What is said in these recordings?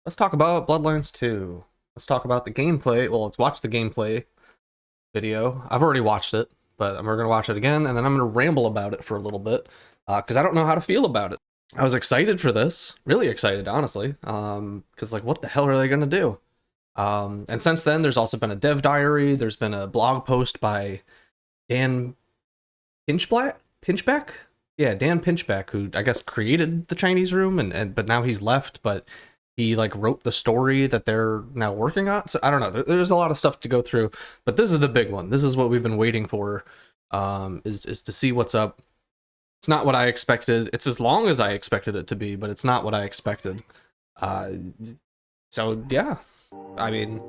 Let's talk about Bloodlines 2. Let's talk about the gameplay. Well, let's watch the gameplay video. I've already watched it, but we're going to watch it again, and then I'm going to ramble about it for a little bit, because I don't know how to feel about it. I was excited for this. Really excited, honestly. Because, like, what the hell are they going to do? And since then, there's also been a dev diary. There's been a blog post by Dan Pinchbeck? Yeah, Dan Pinchbeck, who I guess created the Chinese room, but now he's left, but he like wrote the story that they're now working on. So I don't know. There's a lot of stuff to go through, but this is the big one. This is what we've been waiting for, is to see what's up. It's not what I expected. It's as long as I expected it to be, but it's not what I expected. So yeah, I mean.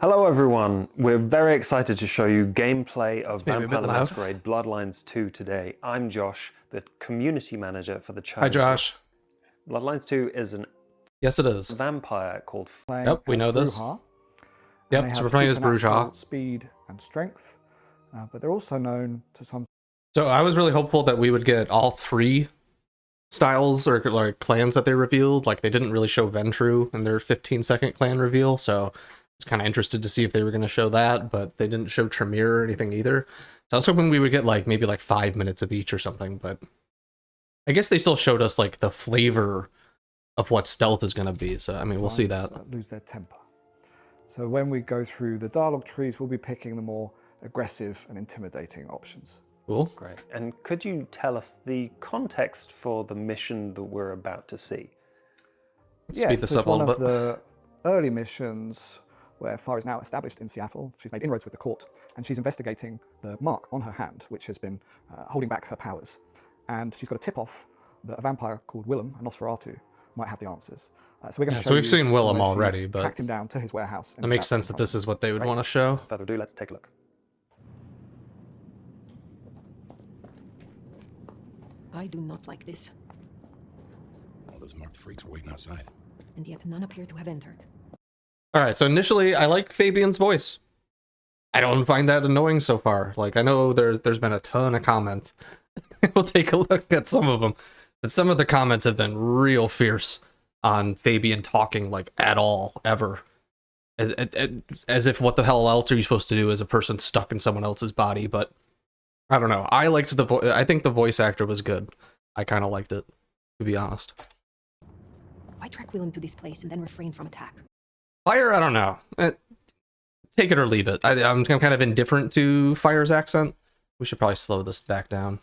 Hello everyone, we're very excited to show you gameplay of Vampire the Masquerade Bloodlines 2 today. I'm Josh, the community manager for the channel. Hi Josh. Bloodlines 2 is an Yes it is. vampire called... Yep, we know this. Yep, so we're playing as Bruja. Speed and strength, but they're also known to some... So I was really hopeful that we would get all three styles or like clans that they revealed. Like they didn't really show Ventru in their 15-second clan reveal, so I was kind of interested to see if they were going to show that, but they didn't show Tremere or anything either. So I was hoping we would get like maybe like 5 minutes of each or something, but I guess they still showed us like the flavor of what stealth is going to be. So I mean, we'll see that. Lose their temper. So when we go through the dialogue trees, we'll be picking the more aggressive and intimidating options. Cool. Great. And could you tell us the context for the mission that we're about to see? Yes, this is one of the early missions where Farah is now established in Seattle. She's made inroads with the court, and she's investigating the mark on her hand, which has been holding back her powers. And she's got a tip-off that a vampire called Willem, a Nosferatu, might have the answers. So we're going to show we've seen Willem already, but tracked him down to his warehouse. It makes sense that this is what they would want to show. Without further ado, let's take a look. I do not like this. All those marked freaks were waiting outside. And yet none appear to have entered. Alright, so initially, I like Fabian's voice. I don't find that annoying so far. Like, I know there's been a ton of comments. We'll take a look at some of them. But some of the comments have been real fierce on Fabian talking, like, at all, ever. As if what the hell else are you supposed to do as a person stuck in someone else's body, but I don't know. I liked the voice. I think the voice actor was good. I kind of liked it, to be honest. Why track Willem to this place and then refrain from attack? Fire, I don't know. Take it or leave it. I'm kind of indifferent to Fire's accent. We should probably slow this back down.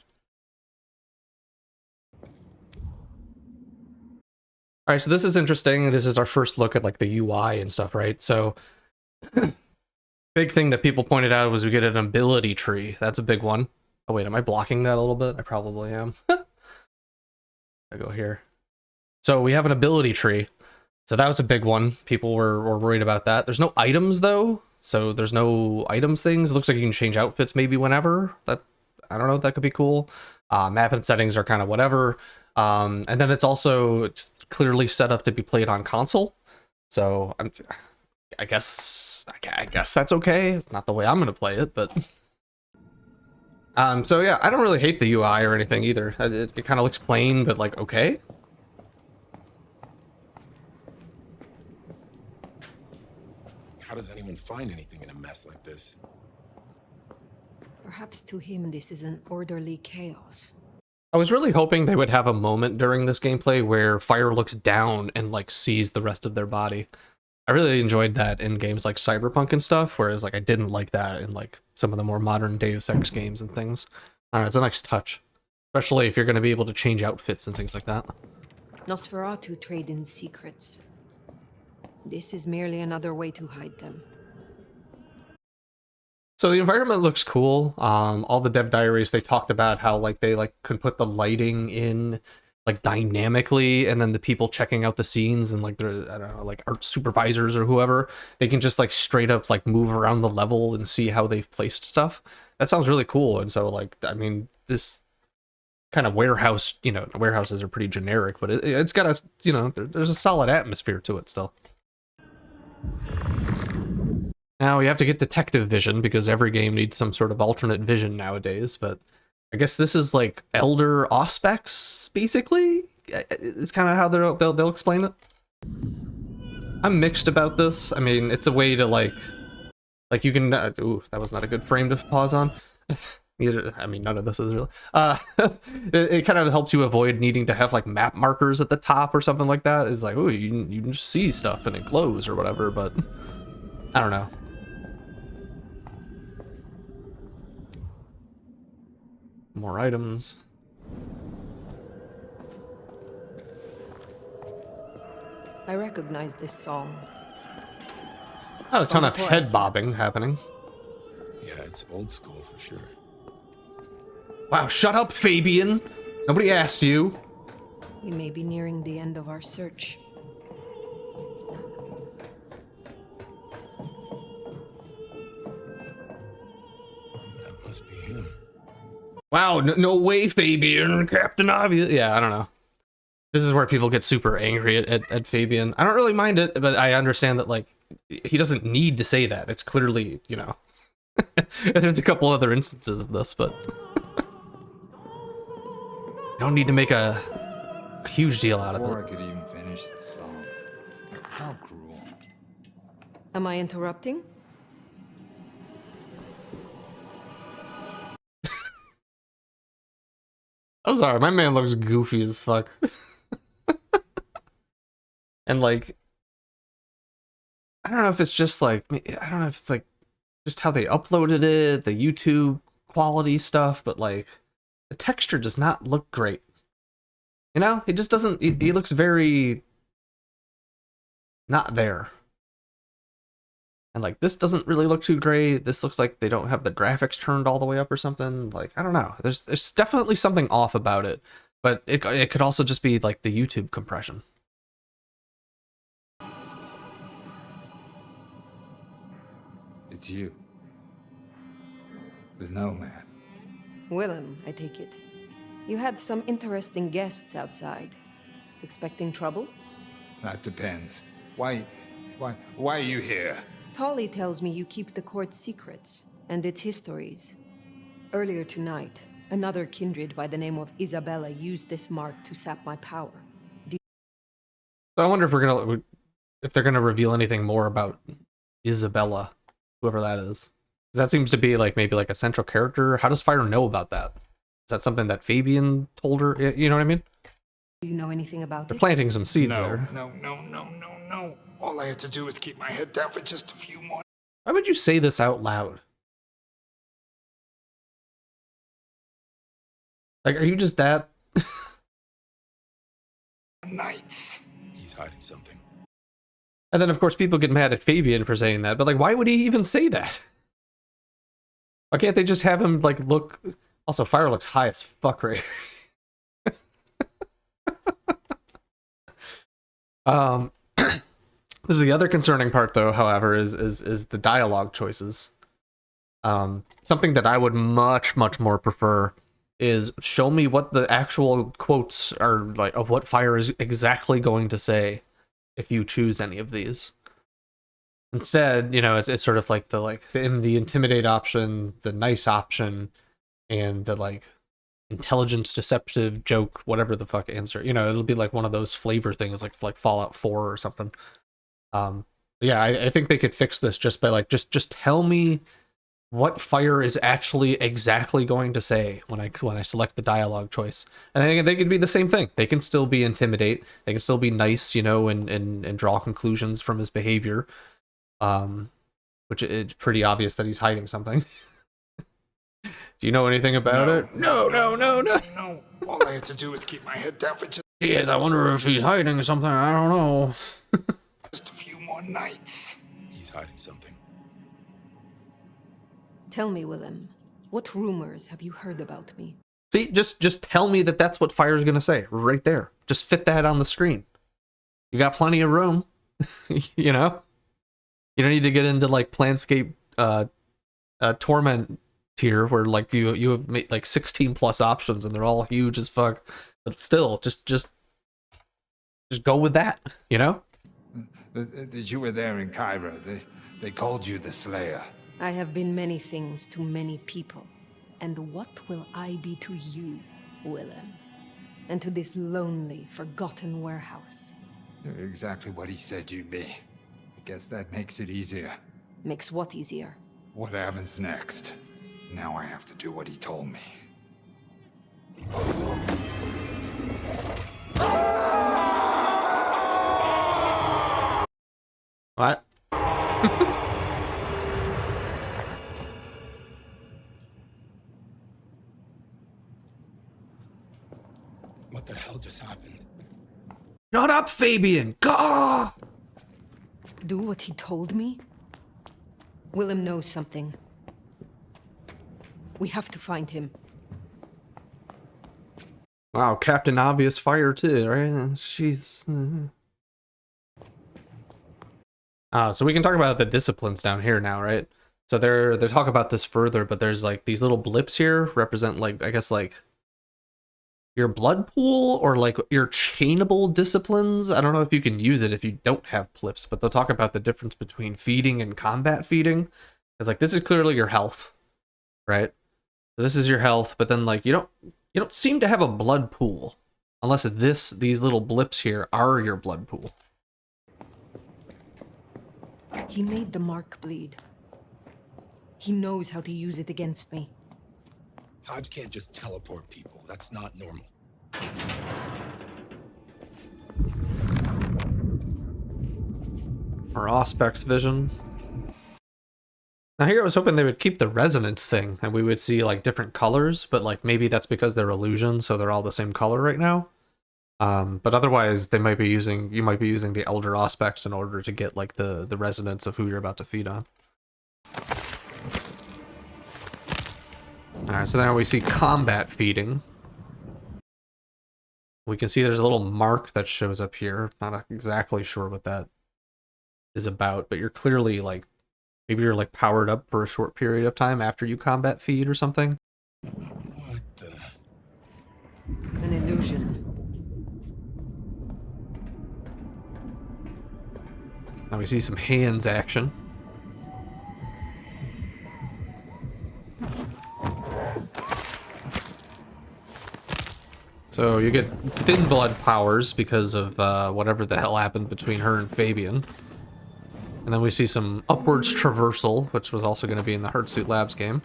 Alright, so this is interesting. This is our first look at like the UI and stuff, right? So, big thing that people pointed out was we get an ability tree. That's a big one. Oh wait, am I blocking that a little bit? I probably am. I go here. So we have an ability tree. So that was a big one. People were worried about that. There's no items though. So there's no items things. It looks like you can change outfits maybe whenever. That, I don't know, that could be cool. Map and settings are kind of whatever. And then it's also just clearly set up to be played on console. So I guess that's okay. It's not the way I'm gonna play it, but so yeah, I don't really hate the UI or anything either. It kind of looks plain, but like okay. How does anyone find anything in a mess like this? Perhaps to him this is an orderly chaos. I was really hoping they would have a moment during this gameplay where Fire looks down and like sees the rest of their body. I really enjoyed that in games like Cyberpunk and stuff, whereas like I didn't like that in like some of the more modern Deus Ex games and things. I don't know, it's a nice touch. Especially if you're going to be able to change outfits and things like that. Nosferatu trade in secrets. This is merely another way to hide them. So the environment looks cool. All the dev diaries, they talked about how like they like could put the lighting in like dynamically, and then the people checking out the scenes and like they're, I don't know, like art supervisors or whoever, they can just like straight up like move around the level and see how they've placed stuff. That sounds really cool. And so like, I mean, this kind of warehouse, you know, warehouses are pretty generic, but it's got a, you know, there's a solid atmosphere to it still. Now we have to get detective vision because every game needs some sort of alternate vision nowadays, but I guess this is like Elder Auspex, basically? It's kind of how they'll explain it. I'm mixed about this. I mean, it's a way to like you can. Ooh, that was not a good frame to pause on. I mean, none of this is really. It kind of helps you avoid needing to have like map markers at the top or something like that. It's like, oh, you can just see stuff and it glows or whatever. But I don't know. More items. I recognize this song. Not a ton of head bobbing happening. Yeah, it's old school for sure. Wow, shut up, Fabian. Nobody asked you. We may be nearing the end of our search. That must be him. Wow, no way, Fabian. Captain Obvious. Yeah, I don't know. This is where people get super angry at Fabian. I don't really mind it, but I understand that, like, he doesn't need to say that. It's clearly, you know... There's a couple other instances of this, but... don't need to make a huge deal out of it. Before I could even finish the song. How cruel. Am I interrupting? I'm sorry, my man looks goofy as fuck. And like, I don't know if it's just like, I don't know if it's like just how they uploaded it, the YouTube quality stuff, but like the texture does not look great. You know, it just doesn't, he looks very not there. And like, this doesn't really look too great. This looks like they don't have the graphics turned all the way up or something. Like, I don't know. There's definitely something off about it, but it could also just be like the YouTube compression. It's you. The nomad. Willem, I take it. You had some interesting guests outside. Expecting trouble? That depends. Why are you here? Tolly tells me you keep the court's secrets and its histories. Earlier tonight, another kindred by the name of Isabella used this mark to sap my power. So I wonder if they're gonna reveal anything more about Isabella, whoever that is. 'Cause that seems to be like maybe like a central character. How does Fire know about that? Is that something that Fabian told her? You know what I mean? Do you know anything about They're it? planting some seeds there. No. All I had to do was keep my head down for just a few more Why would you say this out loud? Like, are you just that? nights. He's hiding something. And then, of course, people get mad at Fabian for saying that, but like, why would he even say that? Why can't they just have him, like, look... Also, Fire looks high as fuck right here. This is the other concerning part, though, however, is the dialogue choices. Something that I would much more prefer is show me what the actual quotes are, like, of what Fire is exactly going to say if you choose any of these. Instead, you know, it's sort of like the intimidate option, the nice option, and the like intelligence deceptive joke, whatever the fuck answer. You know, it'll be like one of those flavor things, like Fallout 4 or something. Yeah, I think they could fix this just by like just tell me what Fire is actually exactly going to say when I select the dialogue choice. And then they could be the same thing. They can still be intimidate. They can still be nice, you know, and draw conclusions from his behavior. Which it's pretty obvious that he's hiding something. Do you know anything about it? No. All I had to do was keep my head down for just Yes, I wonder if he's hiding something. I don't know. a few more nights. He's hiding something. Tell me, Willem, what rumors have you heard about me? See, just tell me that that's what Fire's gonna say right there. Just fit that on the screen. You got plenty of room, you know. You don't need to get into like Planscape Torment tier where like you have made like 16 plus options and they're all huge as fuck. But still, just go with that, you know. That you were there in Cairo. They called you the Slayer. I have been many things to many people. And what will I be to you, Willem? And to this lonely, forgotten warehouse? You're exactly what he said you'd be. I guess that makes it easier. Makes what easier? What happens next? Now I have to do what he told me. What? What the hell just happened? Shut up, Fabian! Gah! Do what he told me? Willem knows something. We have to find him. Wow, Captain Obvious Fire too, right? She's... so we can talk about the disciplines down here now, right? So they're talk about this further, but there's like these little blips here represent like, I guess like your blood pool or like your chainable disciplines. I don't know if you can use it if you don't have blips, but they'll talk about the difference between feeding and combat feeding. It's like, this is clearly your health, right? So this is your health, but then like you don't seem to have a blood pool unless these little blips here are your blood pool. He made the mark bleed. He knows how to use it against me. Hives can't just teleport people. That's not normal. Or Auspex vision. Now here I was hoping they would keep the resonance thing and we would see like different colors, but like maybe that's because they're illusions, so they're all the same color right now. But otherwise you might be using the Elder Auspex in order to get like the resonance of who you're about to feed on. Alright, so now we see combat feeding. We can see there's a little mark that shows up here. Not exactly sure what that is about, but you're clearly like, maybe you're like powered up for a short period of time after you combat feed or something. What the? An illusion. Now we see some hands action. So you get thin blood powers because of whatever the hell happened between her and Fabian. And then we see some upwards traversal, which was also going to be in the Hardsuit Labs game.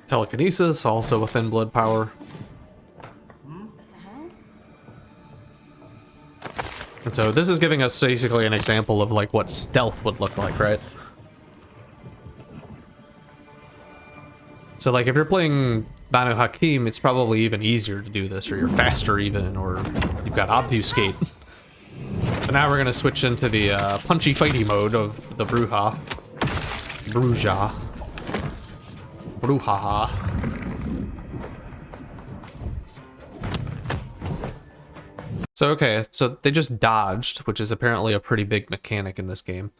Telekinesis, also a thin blood power. And so this is giving us basically an example of like what stealth would look like, right? So like if you're playing Banu Hakim, it's probably even easier to do this, or you're faster even, or you've got Obfuscate. But now we're gonna switch into the punchy fighty mode of the Bruja. Bruhaha. So okay, so they just dodged, which is apparently a pretty big mechanic in this game.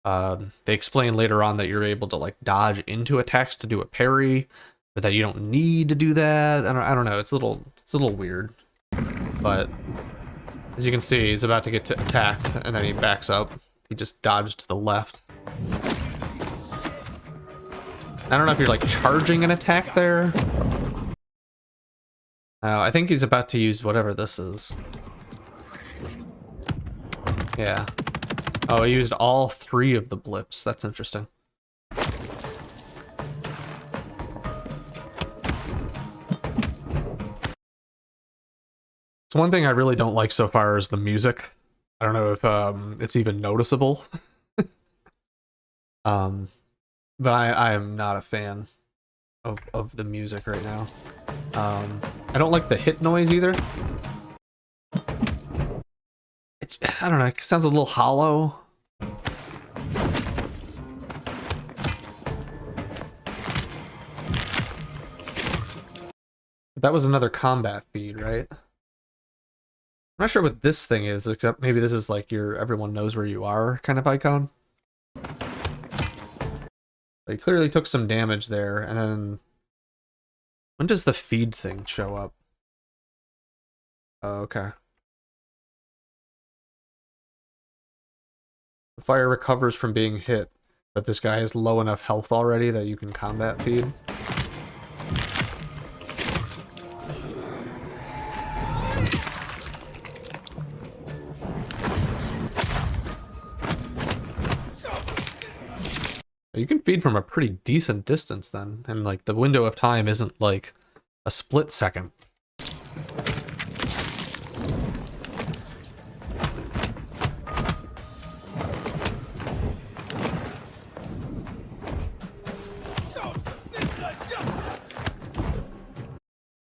They explain later on that you're able to like dodge into attacks to do a parry, but that you don't need to do that. I don't know. It's a little weird. But as you can see, he's about to get attacked, and then he backs up. He just dodged to the left. I don't know if you're like charging an attack there. I think he's about to use whatever this is. Yeah. Oh, he used all 3 of the blips. That's interesting. So one thing I really don't like so far is the music. I don't know if it's even noticeable. But I am not a fan of the music right now. I don't like the hit noise either. I don't know, it sounds a little hollow. That was another combat feed, right? I'm not sure what this thing is, except maybe this is like your everyone knows where you are kind of icon. They clearly took some damage there, and then when does the feed thing show up? Oh, okay. The fire recovers from being hit, but this guy has low enough health already that you can combat feed. You can feed from a pretty decent distance then, and like the window of time isn't like a split second.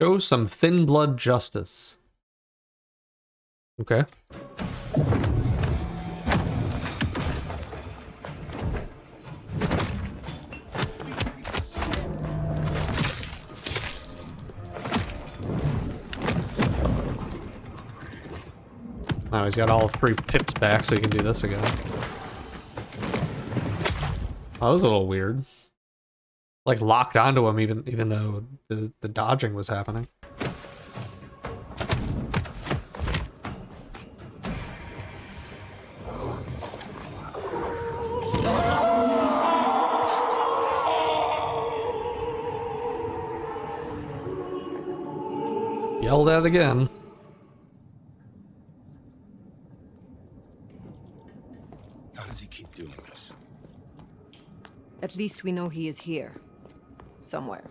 Show some thin blood justice. Okay. Now he's got all 3 pips back, so he can do this again. Oh, that was a little weird. Like locked onto him, even though the dodging was happening. Yelled at again. How does he keep doing this? At least we know he is here. Somewhere.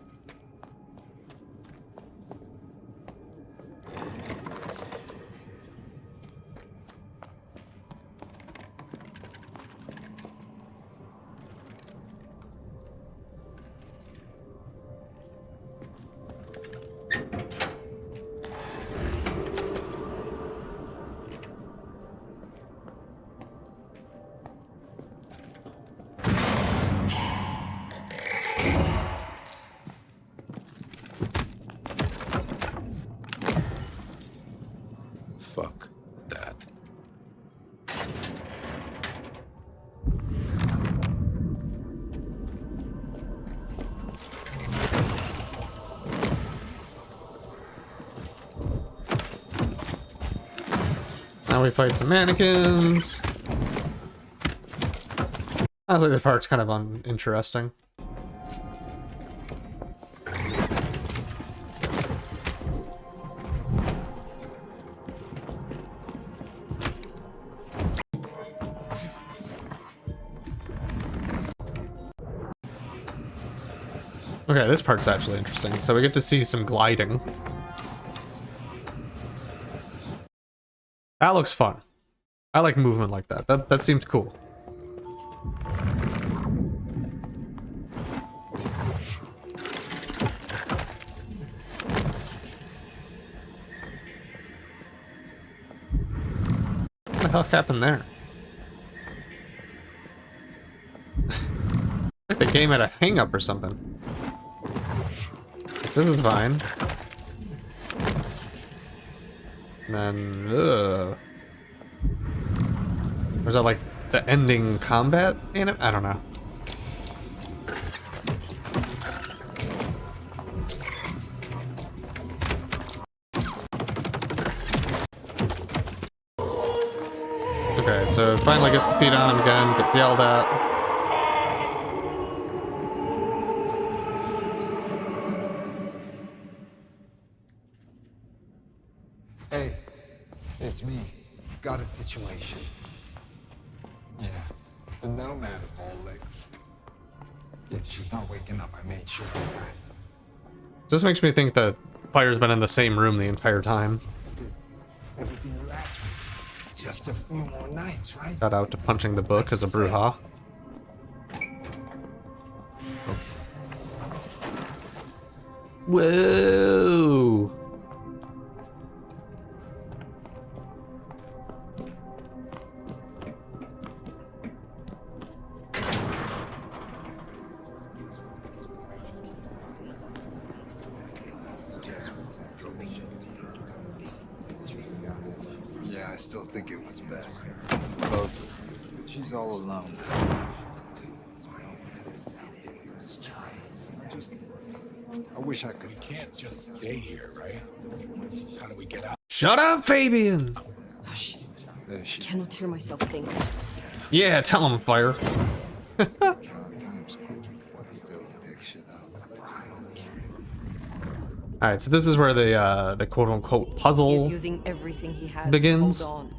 Fuck that. Now we fight some mannequins. Honestly, the part's kind of uninteresting. Okay, this part's actually interesting. So we get to see some gliding. That looks fun. I like movement like that. That seems cool. What the hell happened there? I think the game had a hang-up or something. This is fine. And then, ugh. Or is that like the ending combat in it? I don't know. Okay, so finally gets to feed on him again, gets yelled at. Hey, it's me. Got a situation. Yeah, the nomad of all licks. Yeah, she's not waking up. I made sure of that. This makes me think that Fire's been in the same room the entire time. Everything you asked me. Just a few more nights, right? Got out to punching the book as a brouhaha. Whoa! Yeah, I still think it was best. Both of you. She's all alone. I wish I could. We can't just stay here, right? How do we get out? Shut up, Fabian! Hush. There I she cannot hear myself think. Yeah, tell him, Fire. Alright, so this is where the quote-unquote puzzle He is using everything he has begins. to hold on.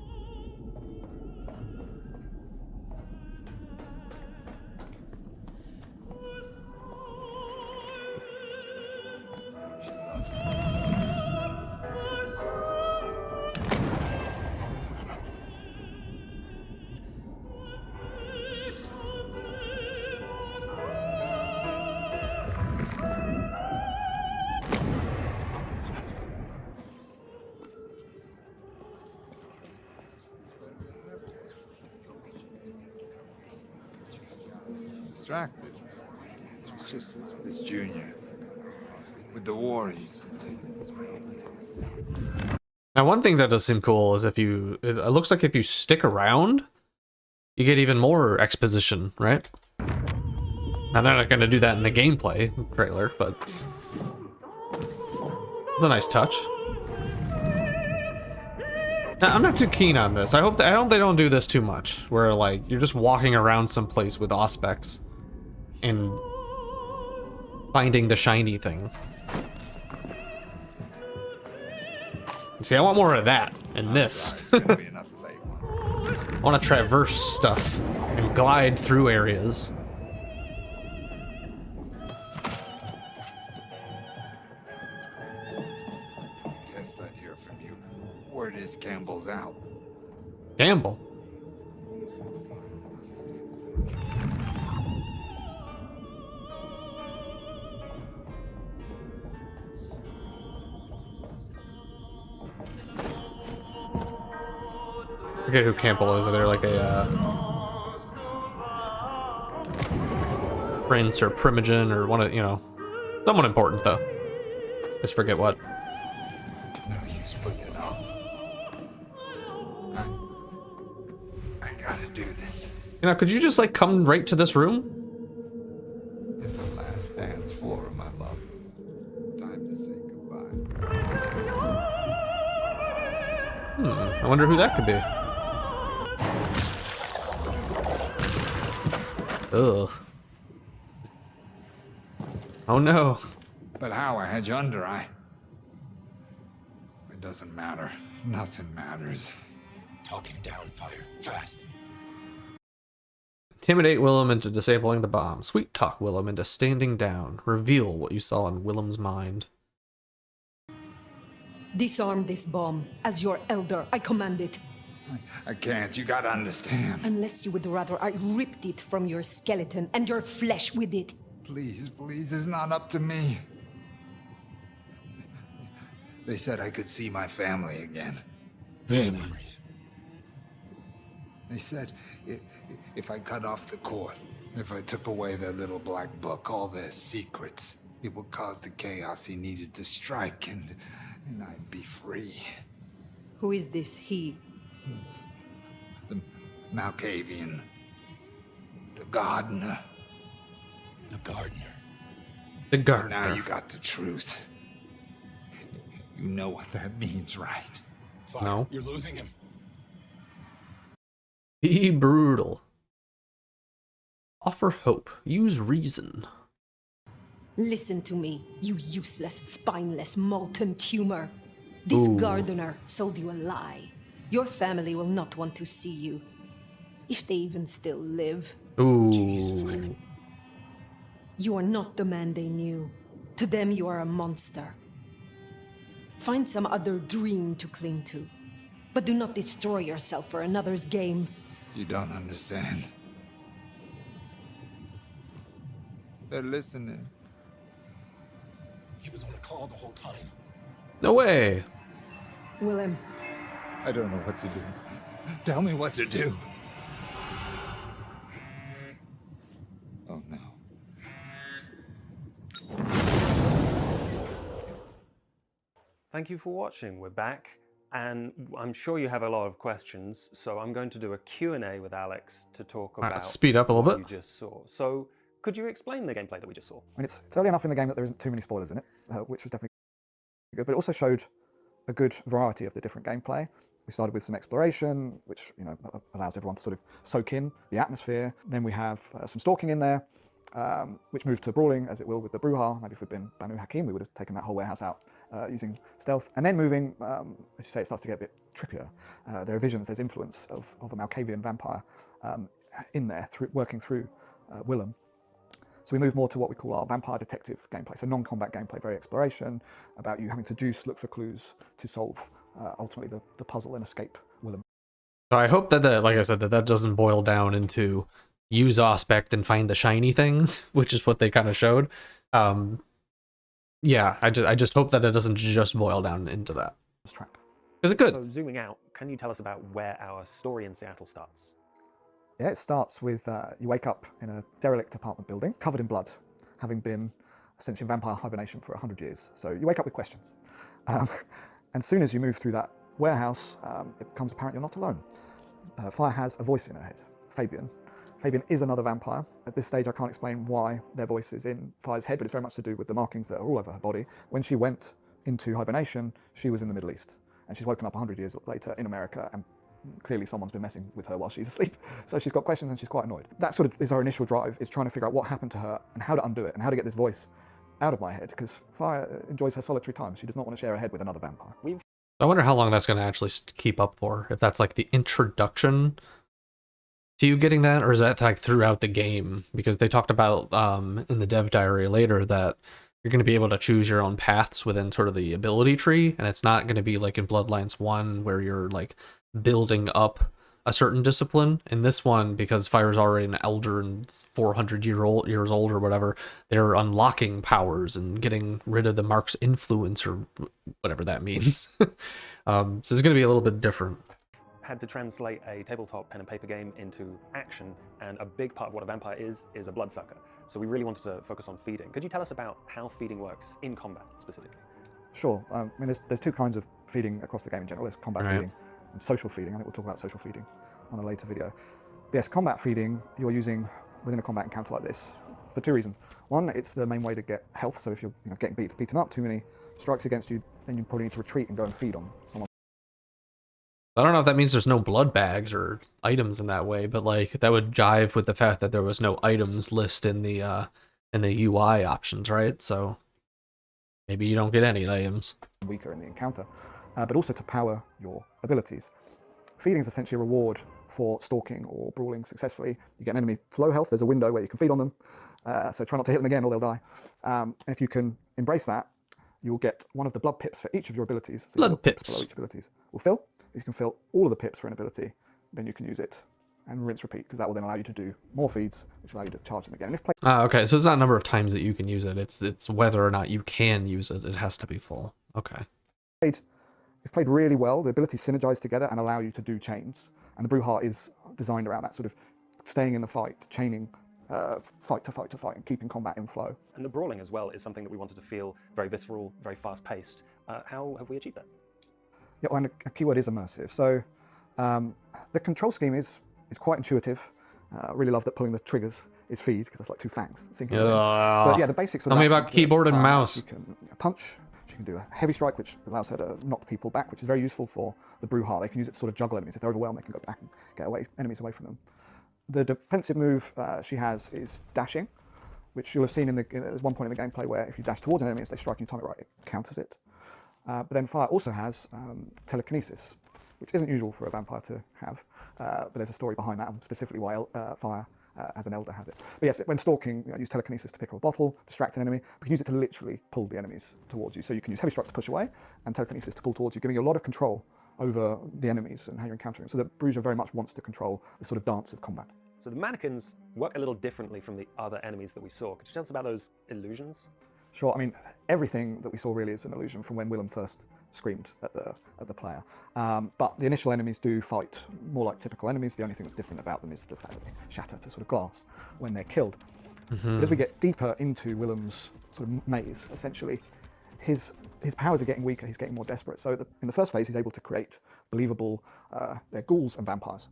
distracted. It's just this Junior. With the war, he's... Now, one thing that does seem cool is if you... It looks like if you stick around, you get even more exposition, right? Now, they're not going to do that in the gameplay trailer, but... It's a nice touch. Now, I'm not too keen on this. I hope they don't do this too much, where, like, you're just walking around someplace with auspex and finding the shiny thing. See, I want more of that in this. I want to traverse stuff and glide through areas. Guessed I'd hear from you. Word is Campbell's out. Campbell? I forget who Campbell is. Are they like a prince or primogen or one of, you know, someone important though. Just forget what. No use putting it off. I gotta do this. You know, could you just like come right to this room? It's the last dance floor of my love. Time to say goodbye. I wonder who that could be. Ugh. Oh no. But how? I had you under, It doesn't matter. Nothing matters. Talk him down, Fire. Fast. Intimidate Willem into disabling the bomb. Sweet talk Willem into standing down. Reveal what you saw in Willem's mind. Disarm this bomb. As your elder, I command it. I can't. You gotta understand. Unless you would rather I ripped it from your skeleton and your flesh with it. Please, please, it's not up to me. They said I could see my family again. Memories. They said if I cut off the cord, if I took away their little black book, all their secrets, it would cause the chaos he needed to strike, and I'd be free. Who is this he? The Malkavian. The gardener. The gardener. The gardener. Now you got the truth. You know what that means, right? Fire, No. You're losing him. Be brutal. Offer hope. Use reason. Listen to me, you useless, spineless, molten tumor. This gardener sold you a lie. Your family will not want to see you. If they even still live. Ooh. Jeez, Fire. You are not the man they knew. To them, you are a monster. Find some other dream to cling to. But do not destroy yourself for another's game. You don't understand. They're listening. He was on a call the whole time. No way. Willem, I don't know what to do. Tell me what to do. Oh no. Thank you for watching. We're back, and I'm sure you have a lot of questions, so I'm going to do a Q&A with Alex to talk about Let's speed up a little what bit. you just saw. So, could you explain the gameplay that we just saw? I mean, it's early enough in the game that there isn't too many spoilers in it, which was definitely good, but it also showed a good variety of the different gameplay. We started with some exploration, which allows everyone to sort of soak in the atmosphere. Then we have some stalking in there, which moved to brawling, as it will with the Bruja. Maybe if we'd been Banu Hakim, we would have taken that whole warehouse out using stealth. And then moving, as you say, it starts to get a bit trippier. There are visions, there's influence of a Malkavian vampire in there, working through Willem. So we move more to what we call our vampire detective gameplay. So non-combat gameplay, very exploration, about you having to juice, look for clues to solve ultimately the puzzle and escape Willem. So I hope that, like I said, that doesn't boil down into use Aspect and find the shiny thing, which is what they kind of showed. Yeah, I just hope that it doesn't just boil down into that. Trap. Is it good? So zooming out, can you tell us about where our story in Seattle starts? Yeah, it starts with you wake up in a derelict apartment building, covered in blood, having been essentially in vampire hibernation for 100 years. So you wake up with questions. And as soon as you move through that warehouse, it becomes apparent you're not alone. Fire has a voice in her head, Fabian. Fabian is another vampire. At this stage, I can't explain why their voice is in Fire's head, but it's very much to do with the markings that are all over her body. When she went into hibernation, she was in the Middle East. And she's woken up 100 years later in America, and clearly someone's been messing with her while she's asleep. So she's got questions and she's quite annoyed. That sort of is our initial drive, is trying to figure out what happened to her and how to undo it and how to get this voice out of my head, because Fire enjoys her solitary time. She does not want to share her head with another vampire. I wonder how long that's going to actually keep up for, if that's like the introduction to you getting that, or is that like throughout the game? Because they talked about in the dev diary later that you're going to be able to choose your own paths within sort of the ability tree, and it's not going to be like in Bloodlines 1 where you're like building up a certain discipline. In this one, because Fire's already an elder and 400 years old or whatever, they're unlocking powers and getting rid of the Mark's influence or whatever that means. So it's going to be a little bit different. Had to translate a tabletop pen and paper game into action, and a big part of what a vampire is a bloodsucker. So we really wanted to focus on feeding. Could you tell us about how feeding works in combat specifically? Sure. I mean, there's two kinds of feeding across the game in general. There's combat feeding and social feeding. I think we'll talk about social feeding on a later video. But yes, combat feeding you're using within a combat encounter like this for two reasons. One, it's the main way to get health. So if you're getting beaten up, too many strikes against you, then you probably need to retreat and go and feed on someone. I don't know if that means there's no blood bags or items in that way, but like that would jive with the fact that there was no items list in the UI options, right? So maybe you don't get any items. Weaker in the encounter, but also to power your abilities. Feeding is essentially a reward for stalking or brawling successfully. You get an enemy to low health, there's a window where you can feed on them, so try not to hit them again or they'll die. And if you can embrace that, you'll get one of the blood pips for each of your abilities. So blood pips below each abilities will fill. If you can fill all of the pips for an ability, then you can use it and rinse repeat, because that will then allow you to do more feeds, which will allow you to charge them again. And if okay, so it's not a number of times that you can use it, it's whether or not you can use it. It has to be full. Okay. If played really well, the abilities synergize together and allow you to do chains. And the Brew Heart is designed around that sort of staying in the fight, chaining fight to fight to fight, and keeping combat in flow. And the brawling as well is something that we wanted to feel very visceral, very fast-paced. How have we achieved that? Yeah, well, and a keyword is immersive. So the control scheme is quite intuitive. I really love that pulling the triggers is feed, because that's like two fangs. But yeah, the basics of tell me about keyboard and mouse. You can punch. She can do a heavy strike, which allows her to knock people back, which is very useful for the Brew Heart. They can use it to sort of juggle enemies. If they're overwhelmed, they can go back and get enemies away from them. The defensive move she has is dashing, which you'll have seen there's one point in the gameplay where if you dash towards an enemy as they strike and you time it right, it counters it. But then Fire also has telekinesis, which isn't usual for a vampire to have, but there's a story behind that, and specifically why Fire as an elder has it. But yes, when stalking, use telekinesis to pick up a bottle, distract an enemy, but you can use it to literally pull the enemies towards you. So you can use heavy strikes to push away, and telekinesis to pull towards you, giving you a lot of control over the enemies and how you're encountering them. So that Bruiser very much wants to control the sort of dance of combat. So the mannequins work a little differently from the other enemies that we saw. Could you tell us about those illusions? Sure. I mean, everything that we saw really is an illusion from when Willem first screamed at the player. But the initial enemies do fight more like typical enemies. The only thing that's different about them is the fact that they shatter to sort of glass when they're killed. But as we get deeper into Willem's sort of maze, essentially, his powers are getting weaker. He's getting more desperate. So in the first phase, he's able to create believable they're ghouls and vampires.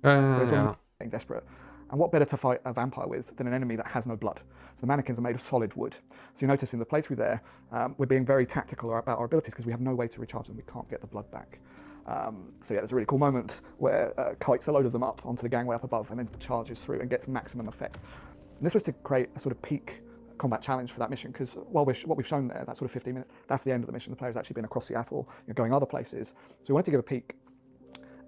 Whereas when he's getting desperate. And what better to fight a vampire with than an enemy that has no blood? So the mannequins are made of solid wood. So you notice in the playthrough there, we're being very tactical about our abilities because we have no way to recharge them. We can't get the blood back. So yeah, there's a really cool moment where kites a load of them up onto the gangway up above and then charges through and gets maximum effect. And this was to create a sort of peak combat challenge for that mission, because what we've shown there, that sort of 15 minutes, that's the end of the mission. The player's actually been across Seattle, going other places. So we wanted to give a peak.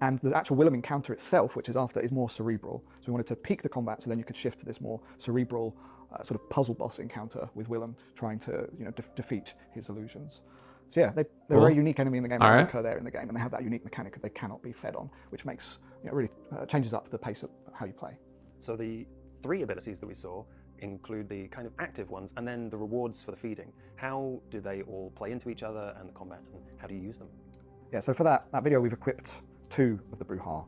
And the actual Willem encounter itself, which is after, is more cerebral. So we wanted to peak the combat, so then you could shift to this more cerebral sort of puzzle boss encounter with Willem trying to defeat his illusions. So yeah, they're a very unique enemy in the game. They occur there in the game, and they have that unique mechanic of they cannot be fed on, which makes really changes up the pace of how you play. So the 3 abilities that we saw include the kind of active ones, and then the rewards for the feeding. How do they all play into each other and the combat, and how do you use them? Yeah, so for that video, we've equipped 2 of the Brew Heart.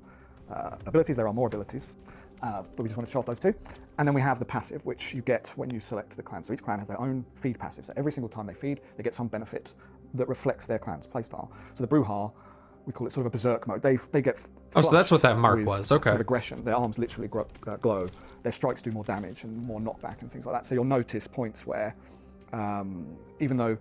abilities. There are more abilities, but we just want to show off those two. And then we have the passive, which you get when you select the clan. So each clan has their own feed passive. So every single time they feed, they get some benefit that reflects their clan's playstyle. So the Brujah, we call it sort of a berserk mode. They get oh, so that's what that mark with was. Okay. Sort of aggression. Their arms literally glow. Their strikes do more damage and more knockback and things like that. So you'll notice points where, even though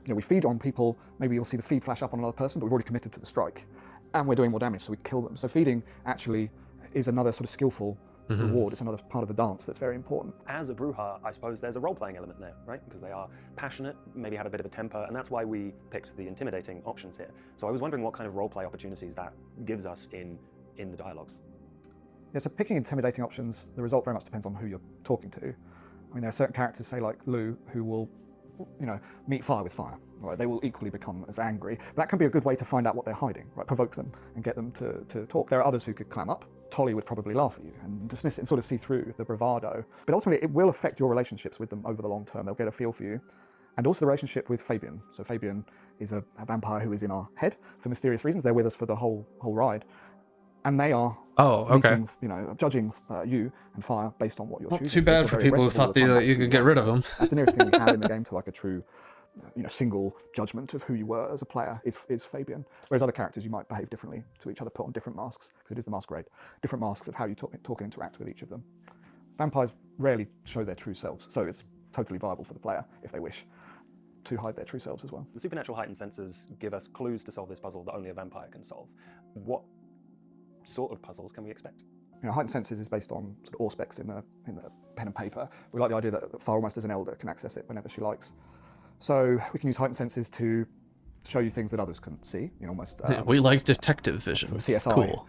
we feed on people, maybe you'll see the feed flash up on another person, but we've already committed to the strike, and we're doing more damage, so we kill them. So feeding actually is another sort of skillful reward. It's another part of the dance that's very important. As a Brujah, I suppose there's a role-playing element there, right? Because they are passionate, maybe have a bit of a temper, and that's why we picked the intimidating options here. So I was wondering what kind of role-play opportunities that gives us in the dialogues. Yeah, so picking intimidating options, the result very much depends on who you're talking to. I mean, there are certain characters, say like Lou, who will, meet fire with fire, right? They will equally become as angry. But that can be a good way to find out what they're hiding, right? Provoke them and get them to talk. There are others who could clam up. Tolly would probably laugh at you and dismiss it and sort of see through the bravado. But ultimately, it will affect your relationships with them over the long term. They'll get a feel for you. And also the relationship with Fabian. So Fabian is a vampire who is in our head for mysterious reasons. They're with us for the whole ride. And they are meeting, judging you and fire based on what you're choosing. Too bad for people who thought that you could get rid of them. That's the nearest thing we have in the game to like a true, single judgment of who you were as a player is Fabian. Whereas other characters, you might behave differently to each other, put on different masks, because it is the masquerade. Different masks of how you talk and interact with each of them. Vampires rarely show their true selves, so it's totally viable for the player, if they wish, to hide their true selves as well. The supernatural heightened senses give us clues to solve this puzzle that only a vampire can solve. What sort of puzzles can we expect? Heightened senses is based on sort of auspex in the pen and paper. We like the idea that Fire, almost as an elder, can access it whenever she likes. So we can use heightened senses to show you things that others couldn't see. Almost. We like detective vision. Sort of CSI, cool.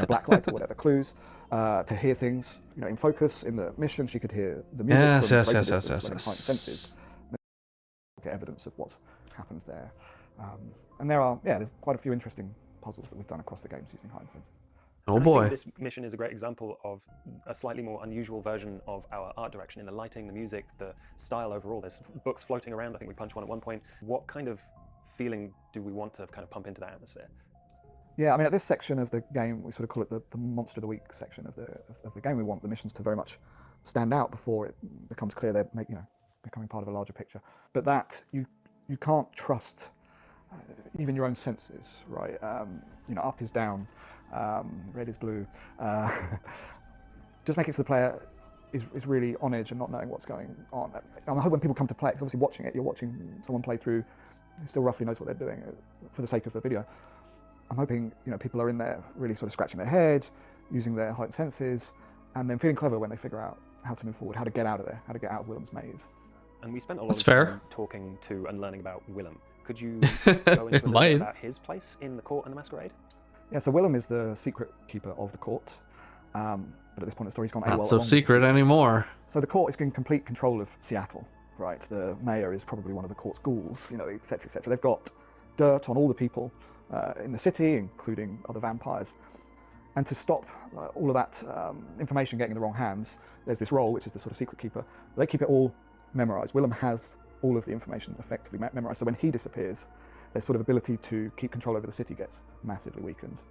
Black light or whatever. Clues to hear things. In focus in the mission, she could hear the music from greater distance when in heightened senses. Get evidence of what's happened there. And there's quite a few interesting puzzles that we've done across the games using heightened senses. Oh I boy. think this mission is a great example of a slightly more unusual version of our art direction in the lighting, the music, the style overall. There's books floating around. I think we punched one at one point. What kind of feeling do we want to kind of pump into that atmosphere? Yeah, I mean, at this section of the game, we sort of call it the Monster of the Week section of the game. We want the missions to very much stand out before it becomes clear they're becoming part of a larger picture. But that you can't trust even your own senses, right? Up is down, red is blue. Just make it so the player is really on edge and not knowing what's going on. And I hope when people come to play, because obviously watching it, you're watching someone play through who still roughly knows what they're doing for the sake of the video. I'm hoping people are in there really sort of scratching their head, using their heightened senses, and then feeling clever when they figure out how to move forward, how to get out of there, how to get out of Willem's maze. And we spent a lot That's of time fair. talking to and learning about Willem. Could you go into a little bit about his place in the court and the masquerade? Yeah, so Willem is the secret keeper of the court. But at this point in the story, he's gone AWOL. Not so secret anymore. So the court is in complete control of Seattle, right? The mayor is probably one of the court's ghouls, et cetera, et cetera. They've got dirt on all the people in the city, including other vampires. And to stop all of that information getting in the wrong hands, there's this role, which is the sort of secret keeper. They keep it all memorized. Willem has all of the information effectively memorized. So when he disappears, their sort of ability to keep control over the city gets massively weakened.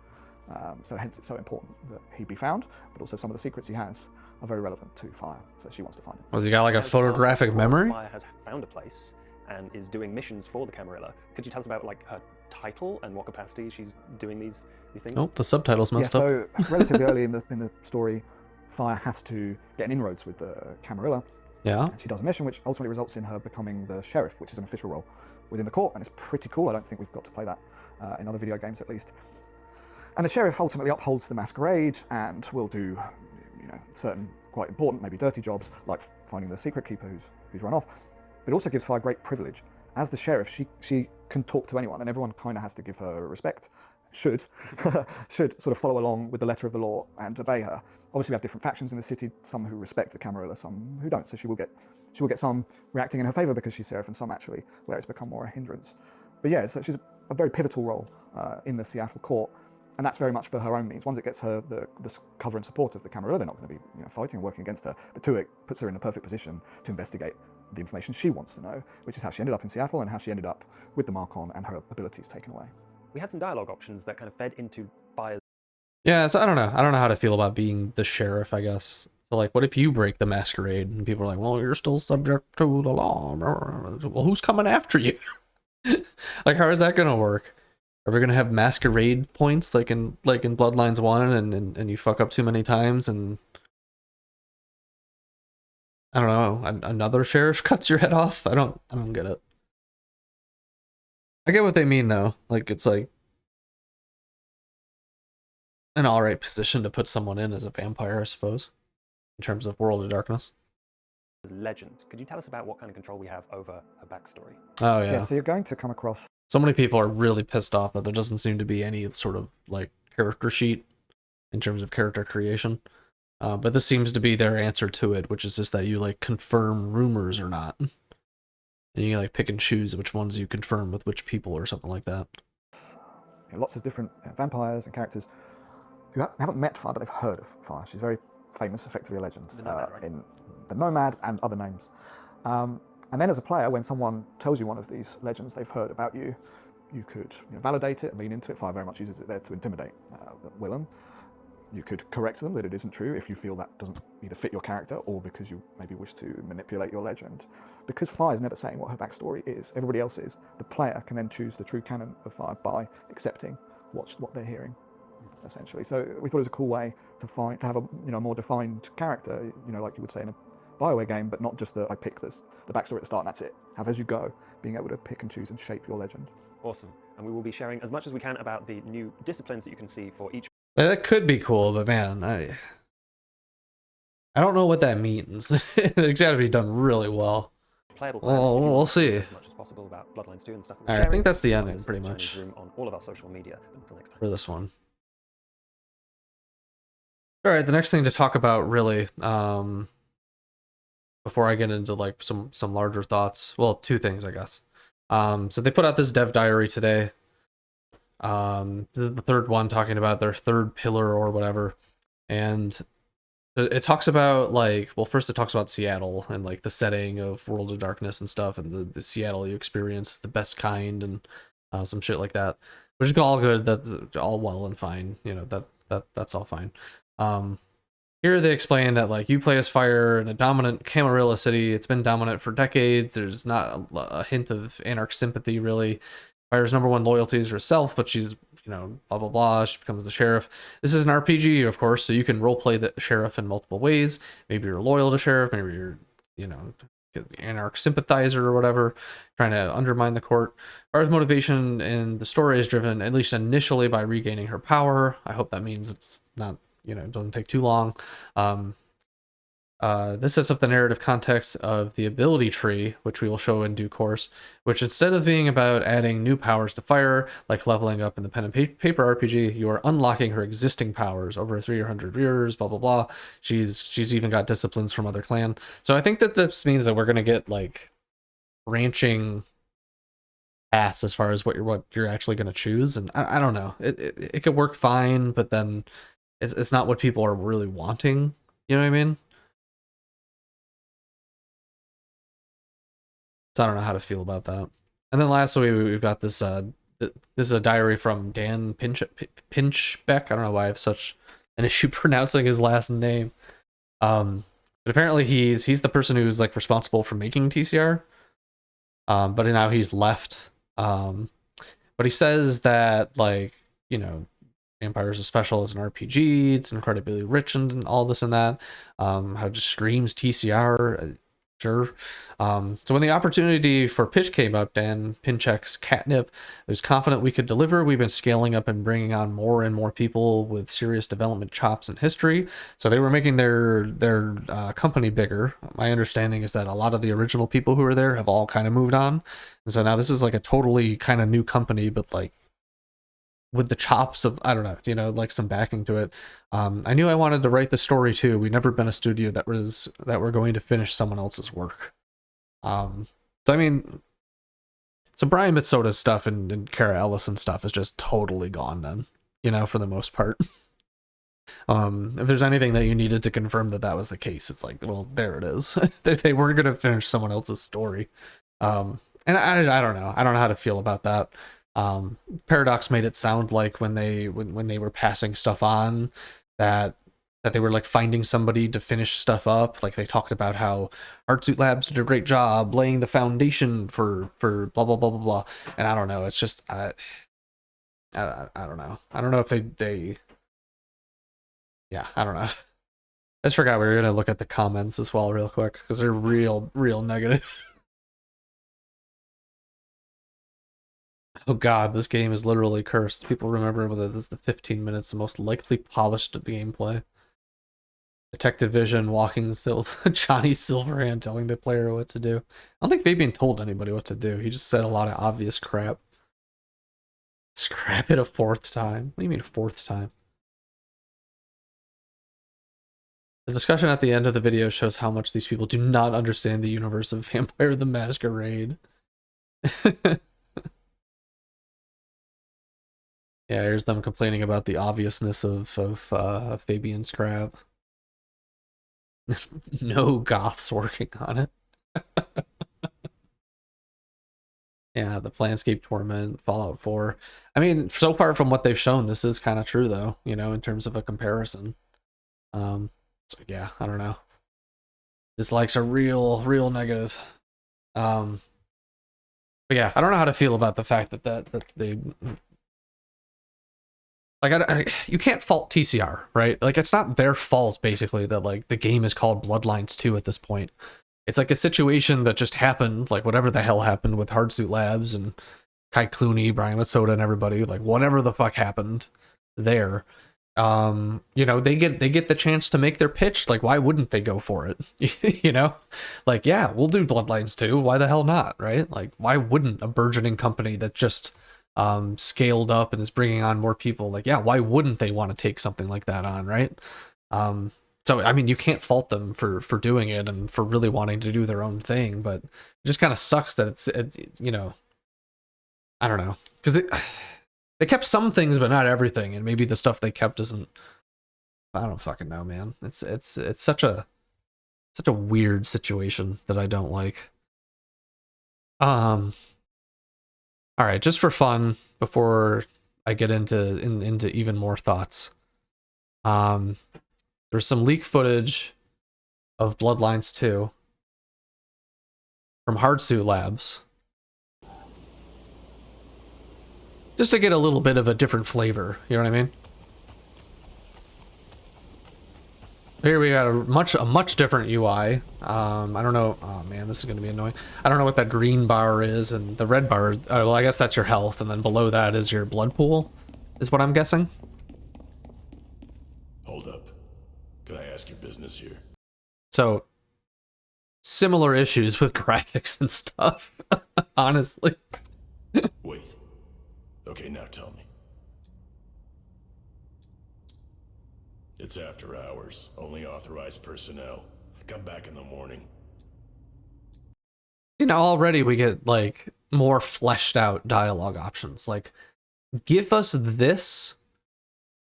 So hence it's so important that he be found, but also some of the secrets he has are very relevant to Fire, so she wants to find him. Was he got like a photographic memory? Fire has found a place and is doing missions for the Camarilla. Could you tell us about her title and what capacity she's doing these things? Oh, the subtitles messed up. So relatively early in the story, Fire has to get an inroads with the Camarilla. Yeah. And she does a mission which ultimately results in her becoming the sheriff, which is an official role within the court, and it's pretty cool. I don't think we've got to play that in other video games at least. And the sheriff ultimately upholds the masquerade and will do, certain quite important, maybe dirty jobs, like finding the secret keeper who's run off. But it also gives Fire great privilege. As the sheriff, she can talk to anyone, and everyone kind of has to give her respect. Should sort of follow along with the letter of the law and obey her. Obviously, we have different factions in the city, some who respect the Camarilla, some who don't. So she will get some reacting in her favor because she's sheriff, and some actually where it's become more a hindrance. But yeah, so she's a very pivotal role in the Seattle court, and that's very much for her own means. Once it gets her the cover and support of the Camarilla, they're not going to be fighting and working against her. But two, it puts her in the perfect position to investigate the information she wants to know, which is how she ended up in Seattle and how she ended up with the mark on and her abilities taken away. We had some dialogue options that kind of fed into Fire's Yeah, so I don't know. I don't know how to feel about being the sheriff, I guess. So like, what if you break the masquerade and people are like, well, you're still subject to the law. Well, who's coming after you? Like, how is that gonna work? Are we gonna have masquerade points like in Bloodlines 1 and you fuck up too many times and I don't know, another sheriff cuts your head off? I don't get it. I get what they mean though. Like, it's like an alright position to put someone in as a vampire, I suppose, in terms of World of Darkness. Legend. Could you tell us about what kind of control we have over her backstory? Oh yeah. Yeah, so you're going to come across... So many people are really pissed off that there doesn't seem to be any sort of like character sheet in terms of character creation. But this seems to be their answer to it, which is just that you like confirm rumors or not. And you like pick and choose which ones you confirm with which people or something like that. Lots of different vampires and characters who haven't met Fire, but they've heard of Fire. She's very famous, effectively a legend, in the Nomad and other names. And then as a player, when someone tells you one of these legends they've heard about you, you could validate it and lean into it. Fire very much uses it there to intimidate Willem. You could correct them that it isn't true if you feel that doesn't either fit your character or because you maybe wish to manipulate your legend. Because Fire is never saying what her backstory is, everybody else is. The player can then choose the true canon of Fire by accepting what they're hearing, essentially. So we thought it was a cool way to have a more defined character, like you would say in a BioWare game, but not just I pick the backstory at the start and that's it. Have as you go, being able to pick and choose and shape your legend. Awesome. And we will be sharing as much as we can about the new disciplines that you can see for each. That could be cool, but man, I don't know what that means. It's got to be done really well. Playable well, we'll see. As much as possible about Bloodlines 2 and stuff. All right, I think that's the ending, pretty much. On all of our social media. Until next time. For this one. All right, the next thing to talk about, really, before I get into like some larger thoughts, well, two things, I guess. So they put out this dev diary today. The third one talking about their third pillar or whatever, and it talks about like, well, first it talks about Seattle and like the setting of World of Darkness and stuff, and the Seattle you experience, the best kind, and some shit like that, which is all good. That's all well and fine, that's all fine. Here they explain that like you play as Fire in a dominant Camarilla city. It's been dominant for decades. There's not a hint of anarch sympathy really. Fire's number one loyalty is herself, but she's, blah, blah, blah. She becomes the sheriff. This is an RPG, of course, so you can roleplay the sheriff in multiple ways. Maybe you're loyal to sheriff. Maybe you're, anarch sympathizer or whatever, trying to undermine the court. Fire's motivation in the story is driven, at least initially, by regaining her power. I hope that means it's not, it doesn't take too long. This sets up the narrative context of the ability tree, which we will show in due course, which instead of being about adding new powers to Fire, like leveling up in the pen and paper RPG, you are unlocking her existing powers over 300 years, blah, blah, blah. She's even got disciplines from other clan. So I think that this means that we're going to get like branching paths as far as what you're actually going to choose. And I don't know, it could work fine, but then it's not what people are really wanting. You know what I mean? So I don't know how to feel about that. And then lastly, we've got this, this is a diary from Dan Pinchbeck. I don't know why I have such an issue pronouncing his last name. But apparently he's the person who's like responsible for making TCR. But now he's left. But he says that like, Vampires is special as an RPG. It's incredibly rich and all this and that. How it just screams TCR. Sure. So when the opportunity for pitch came up, Dan Pinchbeck's Catnip was confident we could deliver. We've been scaling up and bringing on more and more people with serious development chops and history. So they were making their company bigger. My understanding is that a lot of the original people who were there have all kind of moved on. And so now this is like a totally kind of new company, but like with the chops of, I don't know, like some backing to it. I knew I wanted to write the story too. We've never been a studio that were going to finish someone else's work. So I mean, so Brian Mitsoda's stuff and Kara Ellison stuff is just totally gone then, for the most part. If there's anything that you needed to confirm that was the case, it's like, well, there it is. They weren't going to finish someone else's story. And I don't know. I don't know how to feel about that. Paradox made it sound like when they were passing stuff on that they were like finding somebody to finish stuff up. Like they talked about how Hardsuit Labs did a great job laying the foundation for blah blah blah blah blah. And I don't know. It's just I don't know. I don't know if they yeah, I don't know. I just forgot we were gonna look at the comments as well real quick because they're real negative. Oh god, this game is literally cursed. People remember whether this is the 15 minutes the most likely polished gameplay. Detective Vision, Walking Johnny Silverhand telling the player what to do. I don't think Fabian told anybody what to do. He just said a lot of obvious crap. Scrap it a 4th time. What do you mean a 4th time? The discussion at the end of the video shows how much these people do not understand the universe of Vampire the Masquerade. Yeah, here's them complaining about the obviousness of Fabian's crap. No goths working on it. Yeah, the Planscape Torment, Fallout 4. I mean, so far from what they've shown, this is kind of true, though, you know, in terms of a comparison. So yeah, I don't know. Dislikes are real negative. But yeah, I don't know how to feel about the fact that they... Like, you can't fault TCR, right? Like, it's not their fault, basically, that, like, the game is called Bloodlines 2 at this point. It's like a situation that just happened, like, whatever the hell happened with Hardsuit Labs and Kai Clooney, Brian Matsuda, and everybody, like, whatever the fuck happened there. You know, they get the chance to make their pitch. Like, why wouldn't they go for it? You know? Like, yeah, we'll do Bloodlines 2. Why the hell not, right? Like, why wouldn't a burgeoning company that just... scaled up and is bringing on more people, like, yeah, why wouldn't they want to take something like that on, right? So I mean, you can't fault them for doing it and for really wanting to do their own thing, but it just kind of sucks that it's you know, I don't know, because they kept some things but not everything, and maybe the stuff they kept isn't, I don't fucking know, man. It's such a weird situation that I don't like. All right, just for fun, before I get into even more thoughts, there's some leak footage of Bloodlines 2 from Hardsuit Labs, just to get a little bit of a different flavor. You know what I mean? Here we got a much different UI. I don't know. Oh man, this is gonna be annoying. I don't know what that green bar is, and the red bar. Oh, well, I guess that's your health, and then below that is your blood pool, is what I'm guessing. Hold up. Can I ask your business here? So, similar issues with graphics and stuff, honestly. Wait. Okay, now tell me. It's after hours. Only authorized personnel. Come back in the morning. You know, already we get, like, more fleshed out dialogue options. Like, give us this,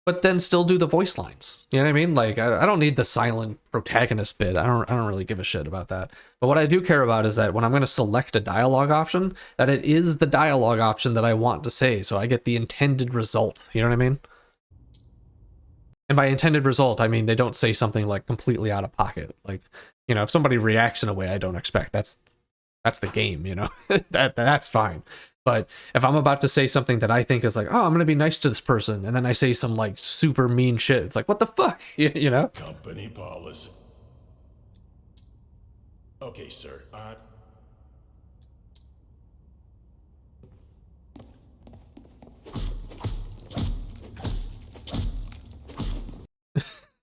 but then still do the voice lines. You know what I mean? Like, I don't need the silent protagonist bit. I don't really give a shit about that. But what I do care about is that when I'm going to select a dialogue option, that it is the dialogue option that I want to say, so I get the intended result. You know what I mean? And by intended result, I mean they don't say something like completely out of pocket. Like, you know, if somebody reacts in a way I don't expect, that's the game, you know. that's fine. But if I'm about to say something that I think is like, oh, I'm gonna be nice to this person, and then I say some like super mean shit, it's like, what the fuck, you know? Company policy. Okay, sir.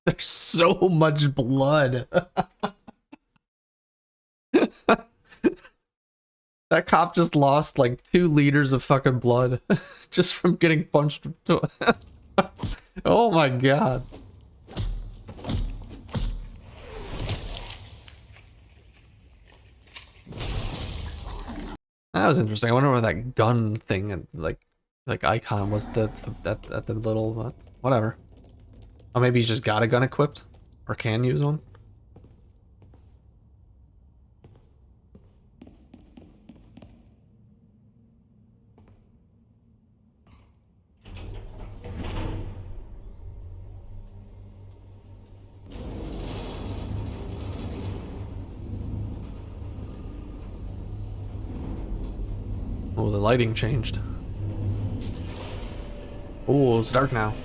There's so much blood. That cop just lost like 2 liters of fucking blood just from getting punched. Oh my god. That was interesting. I wonder what that gun thing and like icon was at the little whatever. Oh, maybe he's just got a gun equipped? Or can use one? Oh, the lighting changed. Oh, it's dark now.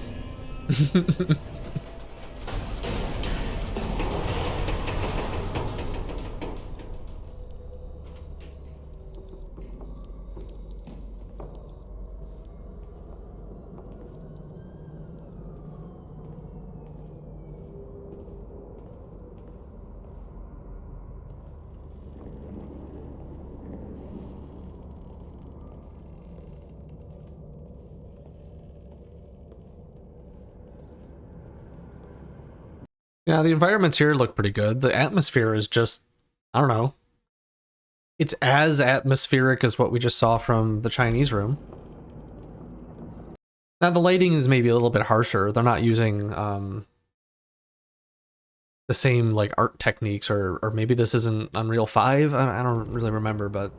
Yeah, the environments here look pretty good. The atmosphere is just, I don't know. It's as atmospheric as what we just saw from the Chinese room. Now, the lighting is maybe a little bit harsher. They're not using the same, like, art techniques, or maybe this isn't Unreal 5? I don't really remember, but...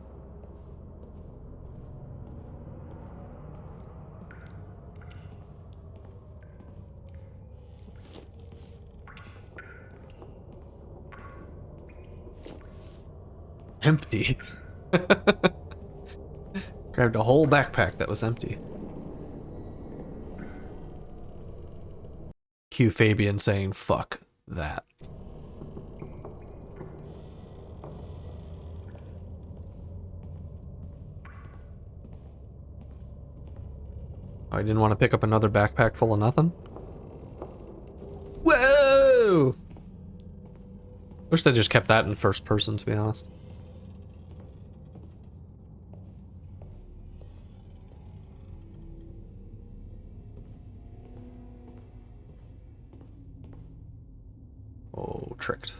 Empty. Grabbed a whole backpack that was empty. Cue Fabian saying, fuck that. I didn't want to pick up another backpack full of nothing? Whoa! Wish they just kept that in first person, to be honest. Oh, tricked.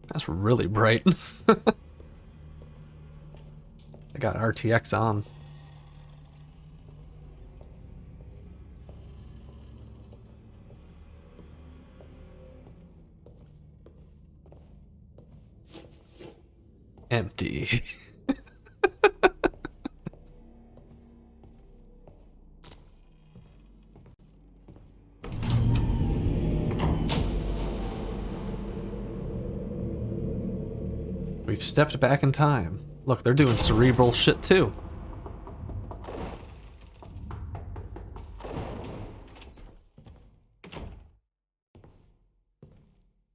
That's really bright. I got RTX on. Empty. We've stepped back in time. Look, they're doing cerebral shit too.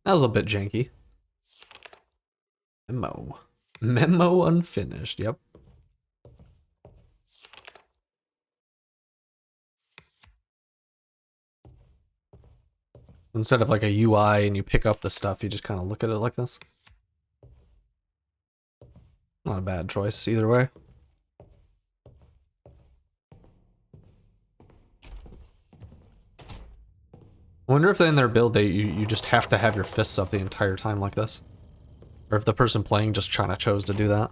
That was a bit janky. Memo. Memo unfinished, yep. Instead of like a UI and you pick up the stuff, you just kind of look at it like this. Not a bad choice either way. I wonder if in their build date you just have to have your fists up the entire time like this. Or if the person playing just kind of chose to do that.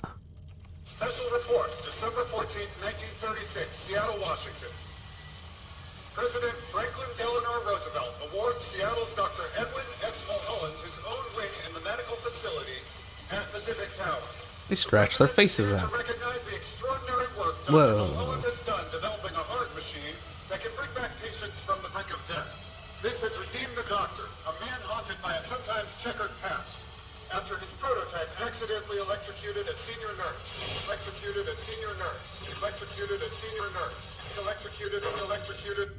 Special report, December 14th, 1936, Seattle, Washington. President Franklin Delano Roosevelt awards Seattle's Dr. Edwin S. Mulholland his own wing in the medical facility at Pacific Tower. They scratch their faces out. To recognize the extraordinary work Dr. Mulholland has done developing a heart machine that can bring back patients from the brink of death. This has redeemed the doctor, a man haunted by a sometimes checkered past. After his prototype accidentally electrocuted a senior nurse, electrocuted a senior nurse, electrocuted a senior nurse, electrocuted and electrocuted.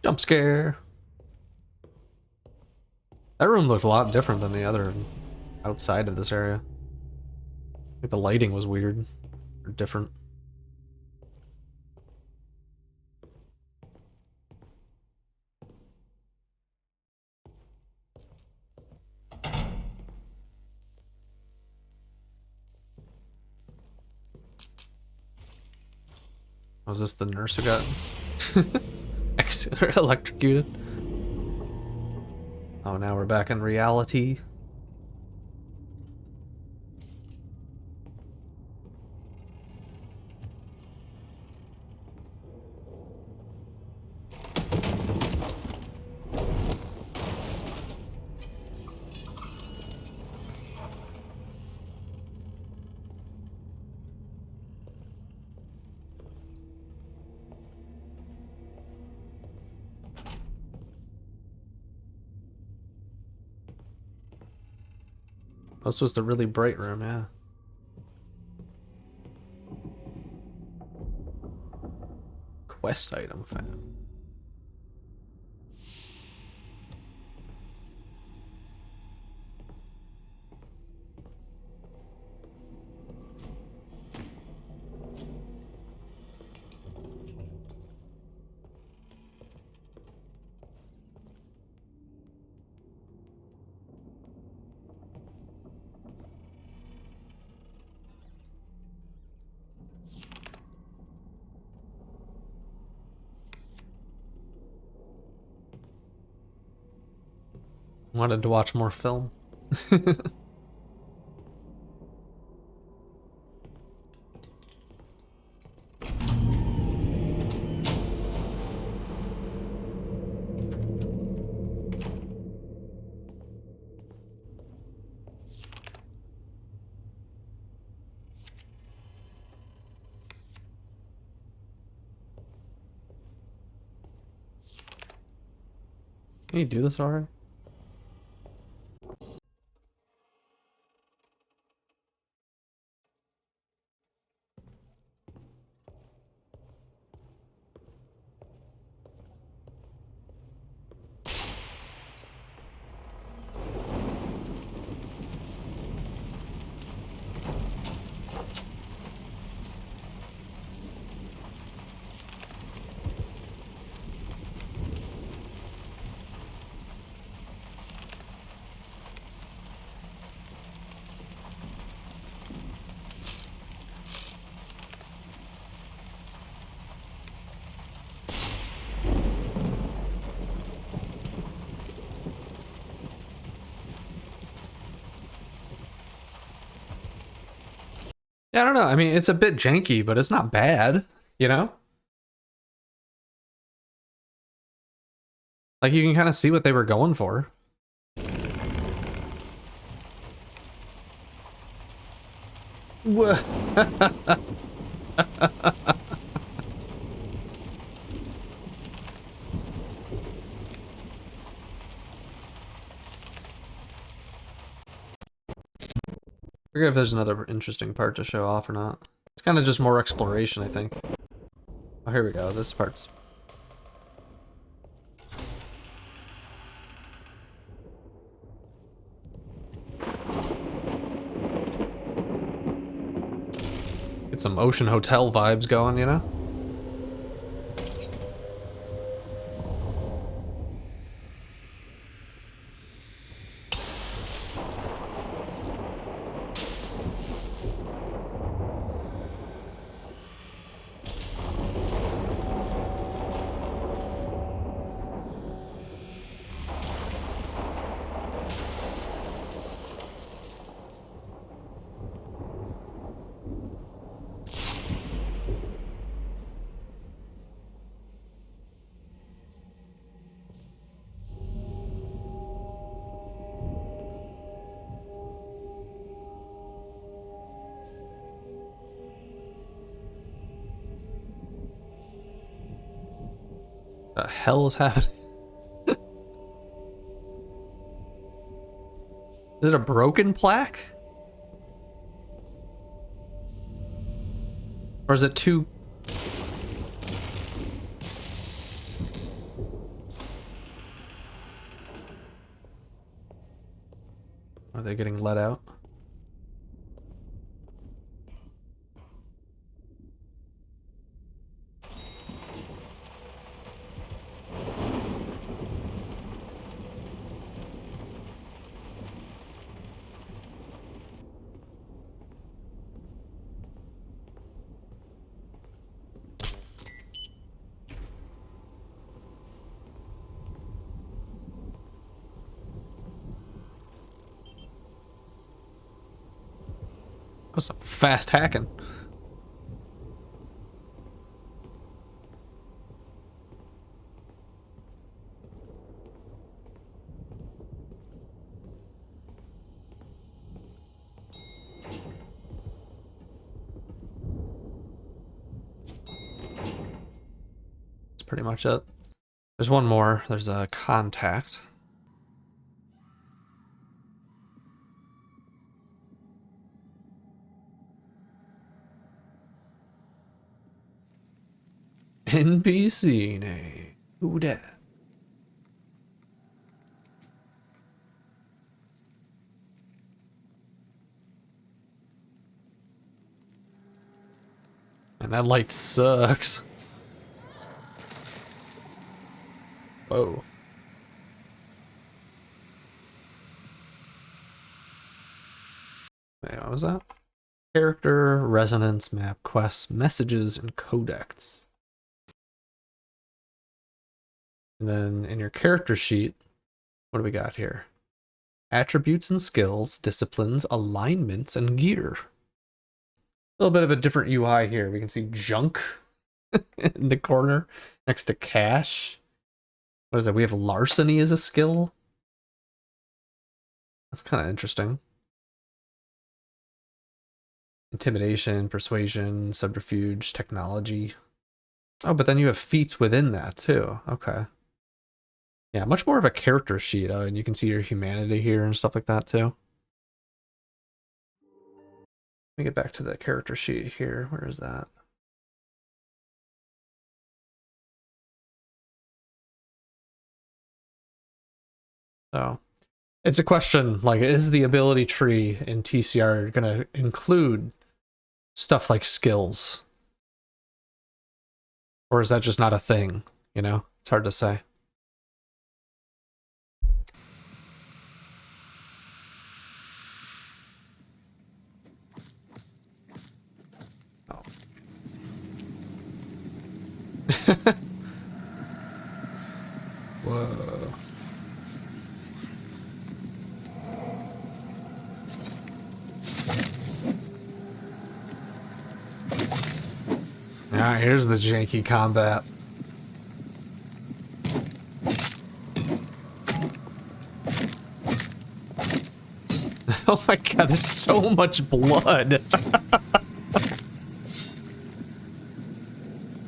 Jump scare. That room looked a lot different than the other outside of this area. I think the lighting was weird or different. Was this the nurse who got... Electrocuted. Oh, now we're back in reality. This was the really bright room, yeah. Quest item found. Wanted to watch more film. Can you do this already? Yeah, I don't know. I mean, it's a bit janky, but it's not bad, you know? Like, you can kind of see what they were going for. Whoa. I forget if there's another interesting part to show off or not. It's kind of just more exploration, I think. Oh, here we go. This part's... Get some Ocean Hotel vibes going, you know? The hell is happening? Is it a broken plaque? Or is it too... Are they getting let out? That's some fast hacking. That's pretty much it. There's one more. There's a contact. NPC name. Who dat? And that light sucks. Whoa. Wait, what was that? Character, resonance, map, quests, messages, and codex. And then in your character sheet, what do we got here? Attributes and skills, disciplines, alignments, and gear. A little bit of a different UI here. We can see junk in the corner next to cash. What is that? We have larceny as a skill. That's kind of interesting. Intimidation, persuasion, subterfuge, technology. Oh, but then you have feats within that too. Okay. Yeah, much more of a character sheet. Oh, and you can see your humanity here and stuff like that too. Let me get back to the character sheet here. Where is that? So it's a question, like, is the ability tree in TCR going to include stuff like skills? Or is that just not a thing? You know, it's hard to say. Oh. Whoa. Ah, here's the janky combat. Oh my god, there's so much blood.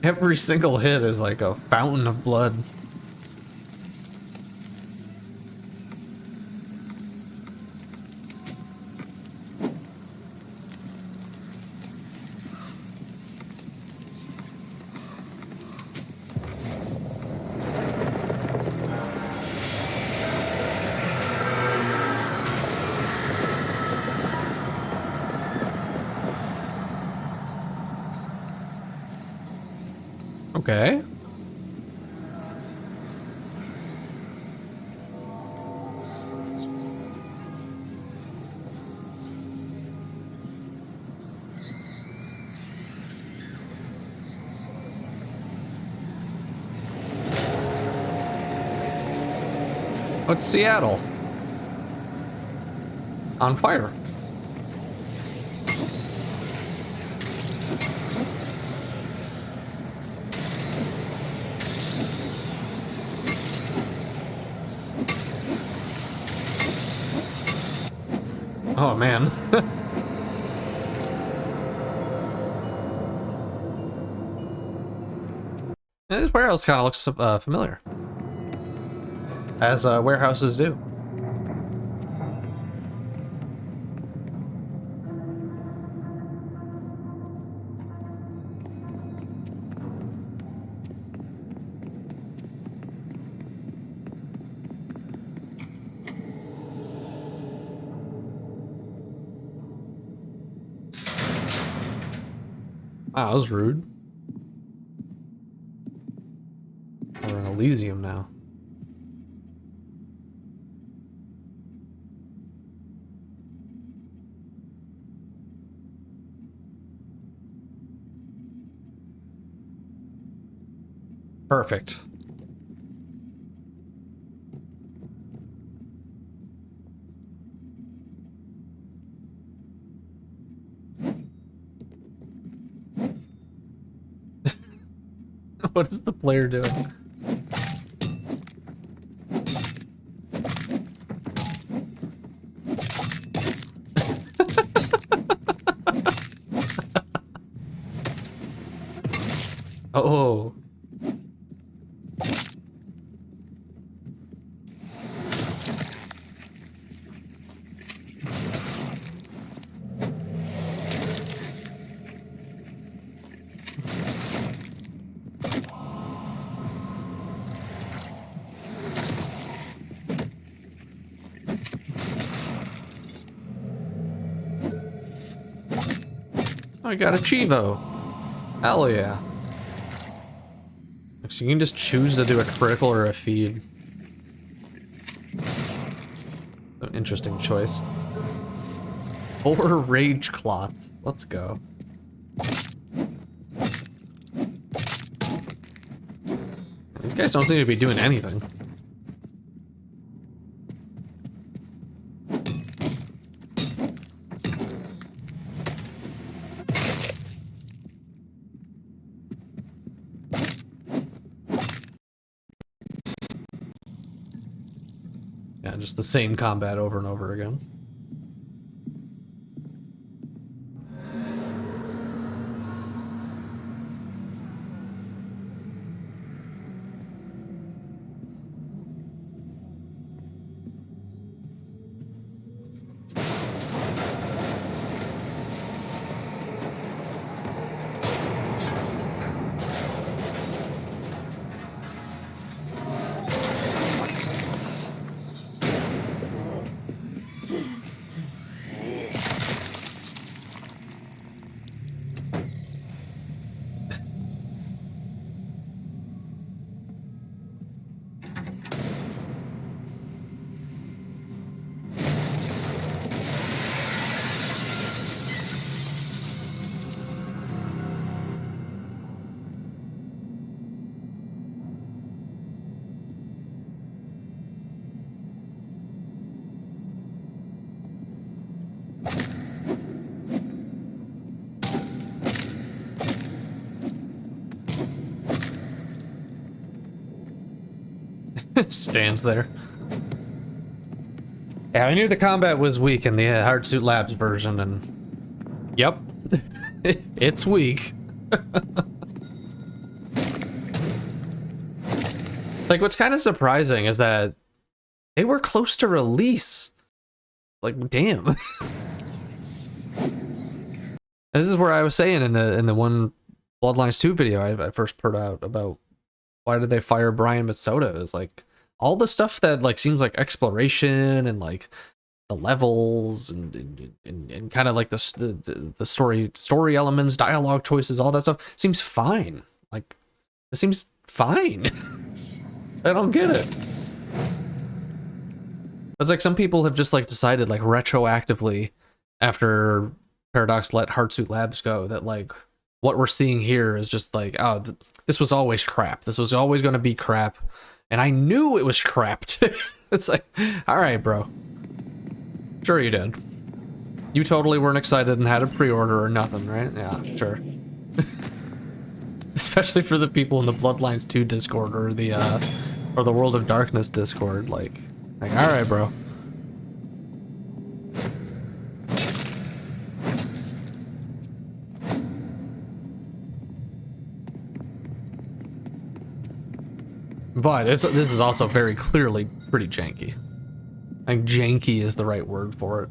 Every single hit is like a fountain of blood. Okay. What's Seattle? On fire. Oh man. This warehouse kind of looks familiar. As warehouses do. Wow, that was rude. We're in Elysium now. Perfect. What is the player doing? Oh. I got a Chivo. Hell yeah. So you can just choose to do a critical or a feed. An interesting choice. 4 rage cloths. Let's go. These guys don't seem to be doing anything. Yeah, just the same combat over and over again. Stands there. Yeah, I knew the combat was weak in the Hardsuit Labs version, and yep, it's weak. Like, what's kind of surprising is that they were close to release. Like, damn. This is where I was saying in the one Bloodlines 2 video I first put out about why did they fire Brian Matsuda. Is like all the stuff that like seems like exploration and like the levels and kind of like the story elements, dialogue choices, all that stuff seems fine. Like it seems fine. I don't get it. It's like some people have just like decided like retroactively after Paradox let Hardsuit Labs go that like what we're seeing here is just like, oh, this was always crap. This was always going to be crap. And I knew it was crap. It's like, all right, bro. Sure you did. You totally weren't excited and had a pre-order or nothing, right? Yeah, sure. Especially for the people in the Bloodlines 2 Discord or the World of Darkness Discord. Like all right, bro. But this is also very clearly pretty janky. I think janky is the right word for it.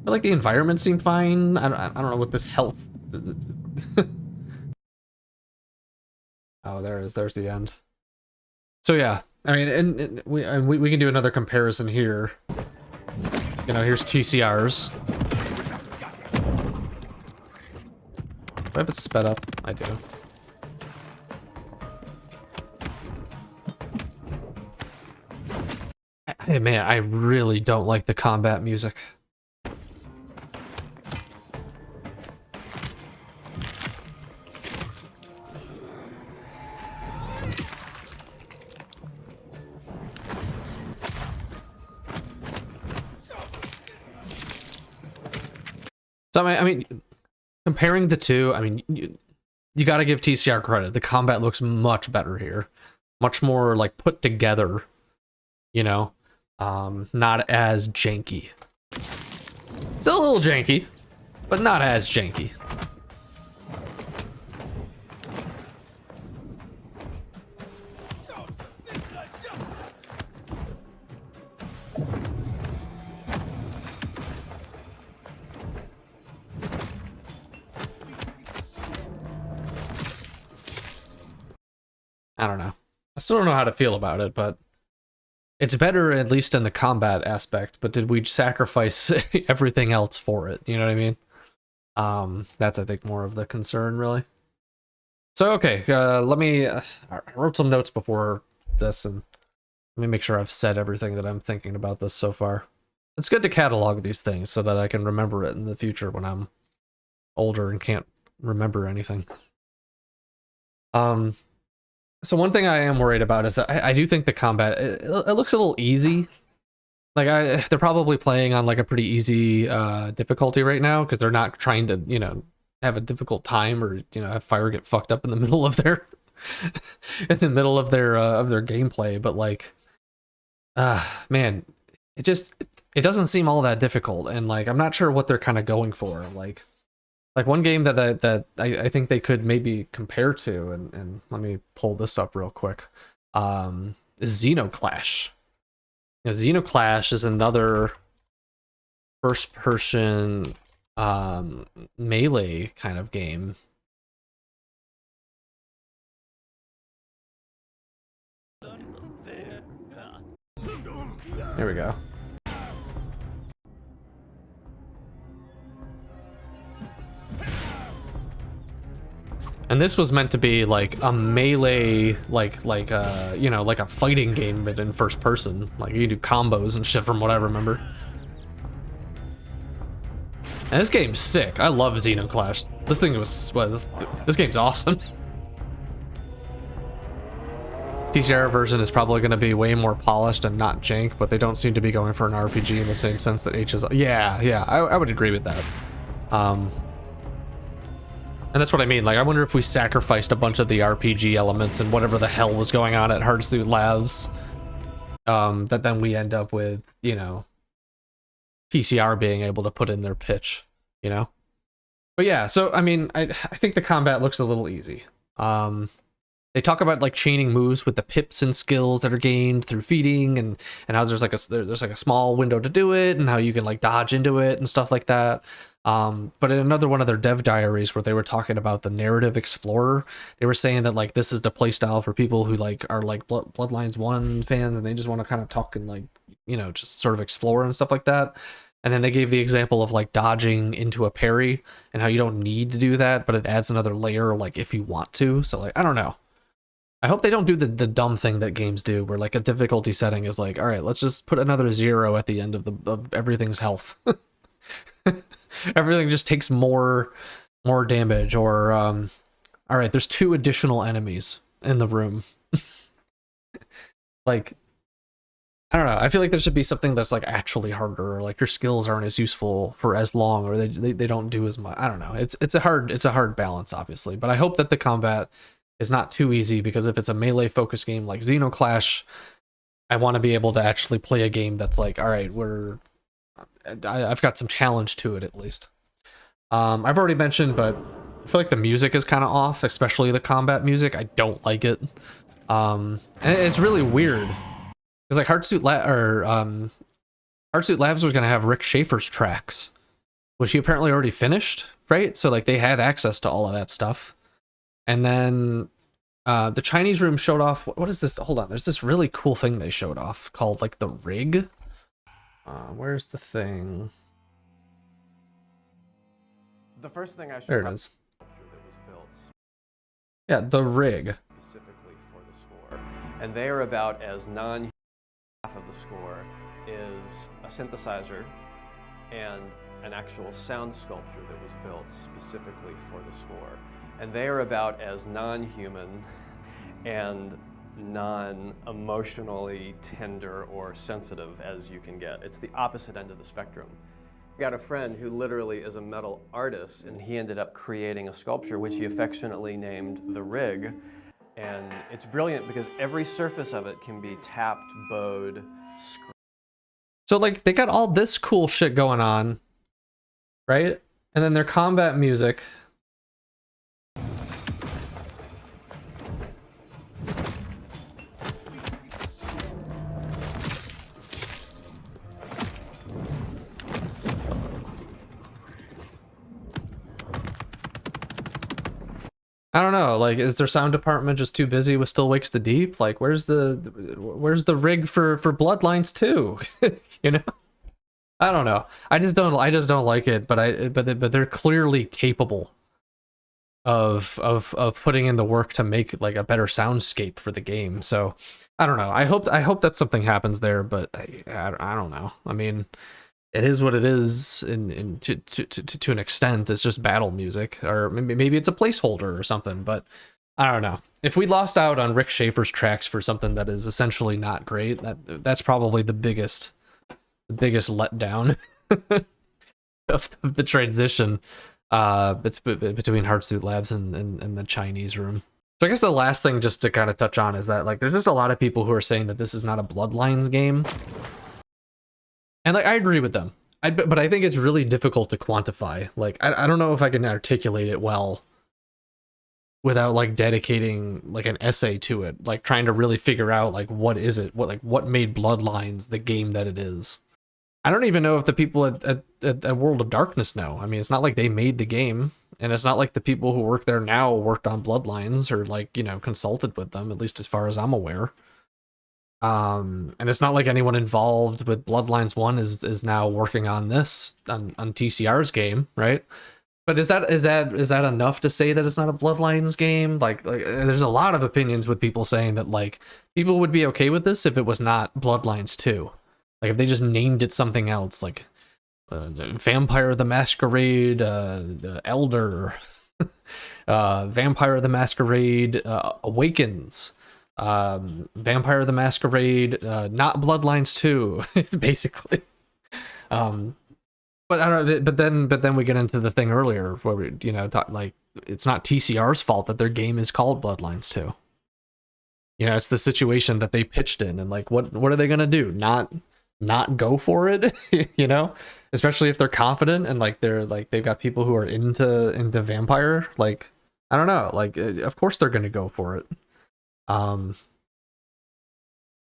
I like the environment seemed fine. I don't know what this health. Oh, there's the end. So yeah, I mean, and we can do another comparison here. You know, here's TCRs. Do I have it sped up? I do. Hey man, I really don't like the combat music. So I mean, comparing the two, I mean, you got to give TCR credit. The combat looks much better here, much more like put together, you know, not as janky. Still a little janky, but not as janky. I don't know. I still don't know how to feel about it, but it's better at least in the combat aspect. But did we sacrifice everything else for it? You know what I mean? That's, I think, more of the concern, really. So, okay, let me... I wrote some notes before this, and let me make sure I've said everything that I'm thinking about this so far. It's good to catalog these things so that I can remember it in the future when I'm older and can't remember anything. So one thing I am worried about is that I do think the combat, it looks a little easy. Like, they're probably playing on like a pretty easy difficulty right now because they're not trying to, you know, have a difficult time or, you know, have fire get fucked up in the middle of their in the middle of their gameplay. But like, man, it doesn't seem all that difficult, and like I'm not sure what they're kind of going for. Like one game that I think they could maybe compare to, and let me pull this up real quick, is Xenoclash. You know, Xenoclash is another first-person melee kind of game. There we go. And this was meant to be like a melee, like you know, like a fighting game, but in first person. Like you do combos and shit from what I remember. And this game's sick. I love Xenoclash. This thing was, well, this game's awesome. TCR version is probably going to be way more polished and not jank, but they don't seem to be going for an RPG in the same sense that HSL. Yeah, I would agree with that. And that's what I mean. Like, I wonder if we sacrificed a bunch of the RPG elements and whatever the hell was going on at Hardsuit Labs, that then we end up with, you know, TCR being able to put in their pitch, you know? But yeah, so, I mean, I think the combat looks a little easy. They talk about like chaining moves with the pips and skills that are gained through feeding, and how there's like a small window to do it, and how you can like dodge into it and stuff like that. But in another one of their dev diaries where they were talking about the narrative explorer, they were saying that like this is the playstyle for people who like are like Bloodlines 1 fans, and they just want to kind of talk and like, you know, just sort of explore and stuff like that. And then they gave the example of like dodging into a parry and how you don't need to do that, but it adds another layer like if you want to. So like, I don't know. I hope they don't do the dumb thing that games do where like a difficulty setting is like, all right, let's just put another 0 at the end of everything's health. Everything just takes more damage, or all right, there's 2 additional enemies in the room. Like, I don't know, I feel like there should be something that's like actually harder, or like your skills aren't as useful for as long, or they don't do as much. I don't know, it's a hard balance, obviously, but I hope that the combat is not too easy, because if it's a melee focused game like Xenoclash, I want to be able to actually play a game that's like, all right, I've got some challenge to it at least. I've already mentioned, but I feel like the music is kind of off, especially the combat music. I don't like it. And it's really weird because like Hardsuit Labs was going to have Rick Schaefer's tracks, which he apparently already finished, right? So like they had access to all of that stuff. And then the Chinese room showed off, what is this? Hold on, there's this really cool thing they showed off called like the rig. Where's the thing? The first thing I showed there it is. That was built Yeah, the rig. Specifically for the score. And they are about as non-human. Half of the score is a synthesizer and an actual sound sculpture that was built specifically for the score. And they are about as non-human and non-emotionally tender or sensitive as you can get. It's the opposite end of the spectrum. got a friend who literally is a metal artist, and he ended up creating a sculpture which he affectionately named the Rig. And it's brilliant because every surface of it can be tapped, bowed, screwed. So like they got all this cool shit going on, right? And then their combat music. I don't know, like, is their sound department just too busy with Still Wakes the Deep? Like, where's the rig for Bloodlines 2? You know? I don't know. I just don't like it, but they're clearly capable of putting in the work to make like a better soundscape for the game. So, I don't know. I hope that something happens there, but I don't know. I mean, it is what it is to an extent. It's just battle music, or maybe it's a placeholder or something, but I don't know. If we lost out on Rick Schaefer's tracks for something that is essentially not great, that's probably the biggest letdown of the transition between Hardsuit Labs and the Chinese room. So I guess the last thing just to kind of touch on is that like there's just a lot of people who are saying that this is not a Bloodlines game. And like I agree with them, but I think it's really difficult to quantify. Like I don't know if I can articulate it well without like dedicating like an essay to it, like trying to really figure out like what is it, what made Bloodlines the game that it is. I don't even know if the people at World of Darkness know. I mean, it's not like they made the game, and it's not like the people who work there now worked on Bloodlines or like, you know, consulted with them, at least as far as I'm aware. And it's not like anyone involved with Bloodlines 1 is now working on this on TCR's game, right? But is that enough to say that it's not a Bloodlines game? Like there's a lot of opinions with people saying that like people would be okay with this if it was not Bloodlines 2. Like if they just named it something else, like Vampire the Masquerade, Elder, Vampire the Masquerade Awakens. Vampire the Masquerade, not Bloodlines 2, basically. But I don't know. But then we get into the thing earlier where we, you know, like it's not TCR's fault that their game is called Bloodlines 2. You know, it's the situation that they pitched in, and like, what are they gonna do? Not go for it? You know, especially if they're confident and like they've got people who are into Vampire. Like, I don't know. Like, of course they're gonna go for it. But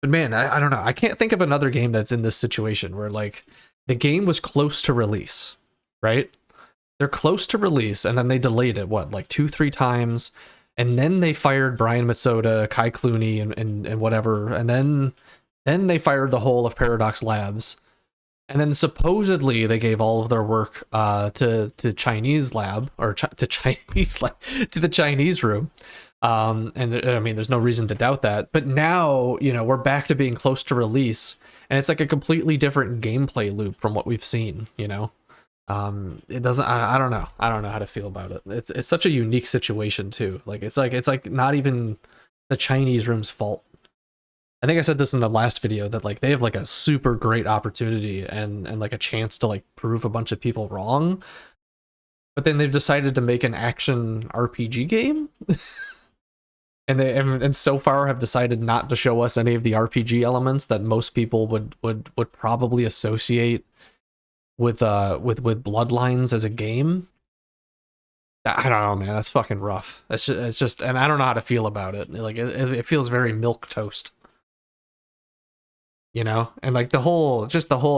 man, I don't know. I can't think of another game that's in this situation where like the game was close to release, right? They're close to release, and then they delayed it, what, like 2-3 times, and then they fired Brian Mitsoda, Kai Clooney, and whatever, and then they fired the whole of Paradox Labs, and then supposedly they gave all of their work to Chinese lab, or to the Chinese room. And I mean, there's no reason to doubt that. But now, you know, we're back to being close to release, and it's like a completely different gameplay loop from what we've seen, you know? It doesn't, I don't know. I don't know how to feel about it. It's such a unique situation too. Like, it's like not even the Chinese room's fault. I think I said this in the last video that like they have like a super great opportunity and like a chance to like prove a bunch of people wrong. But then they've decided to make an action RPG game. And so far have decided not to show us any of the RPG elements that most people would probably associate with Bloodlines as a game. I don't know, man. That's fucking rough. It's just, and I don't know how to feel about it. Like it feels very milquetoast, you know. And like the whole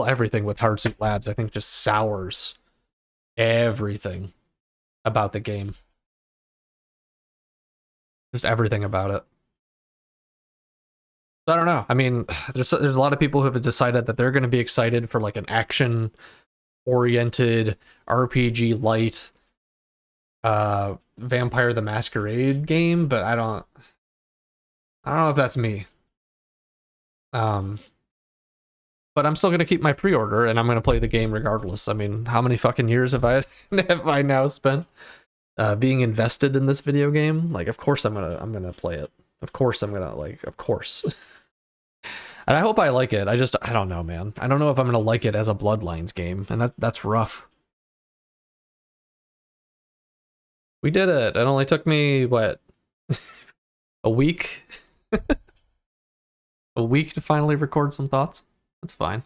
everything with Hardsuit Labs, I think, just sours everything about the game. Just everything about it. So I don't know. I mean, there's a lot of people who have decided that they're going to be excited for like an action-oriented RPG light Vampire the Masquerade game, but I don't know if that's me. But I'm still going to keep my pre-order, and I'm going to play the game regardless. I mean, how many fucking years have I now spent being invested in this video game? Like, of course I'm gonna play it. Of course I'm gonna, like, of course. And I hope I like it. I don't know, man. I don't know if I'm gonna like it as a Bloodlines game, and that's rough. We did it. It only took me, what, a week? A week to finally record some thoughts? That's fine.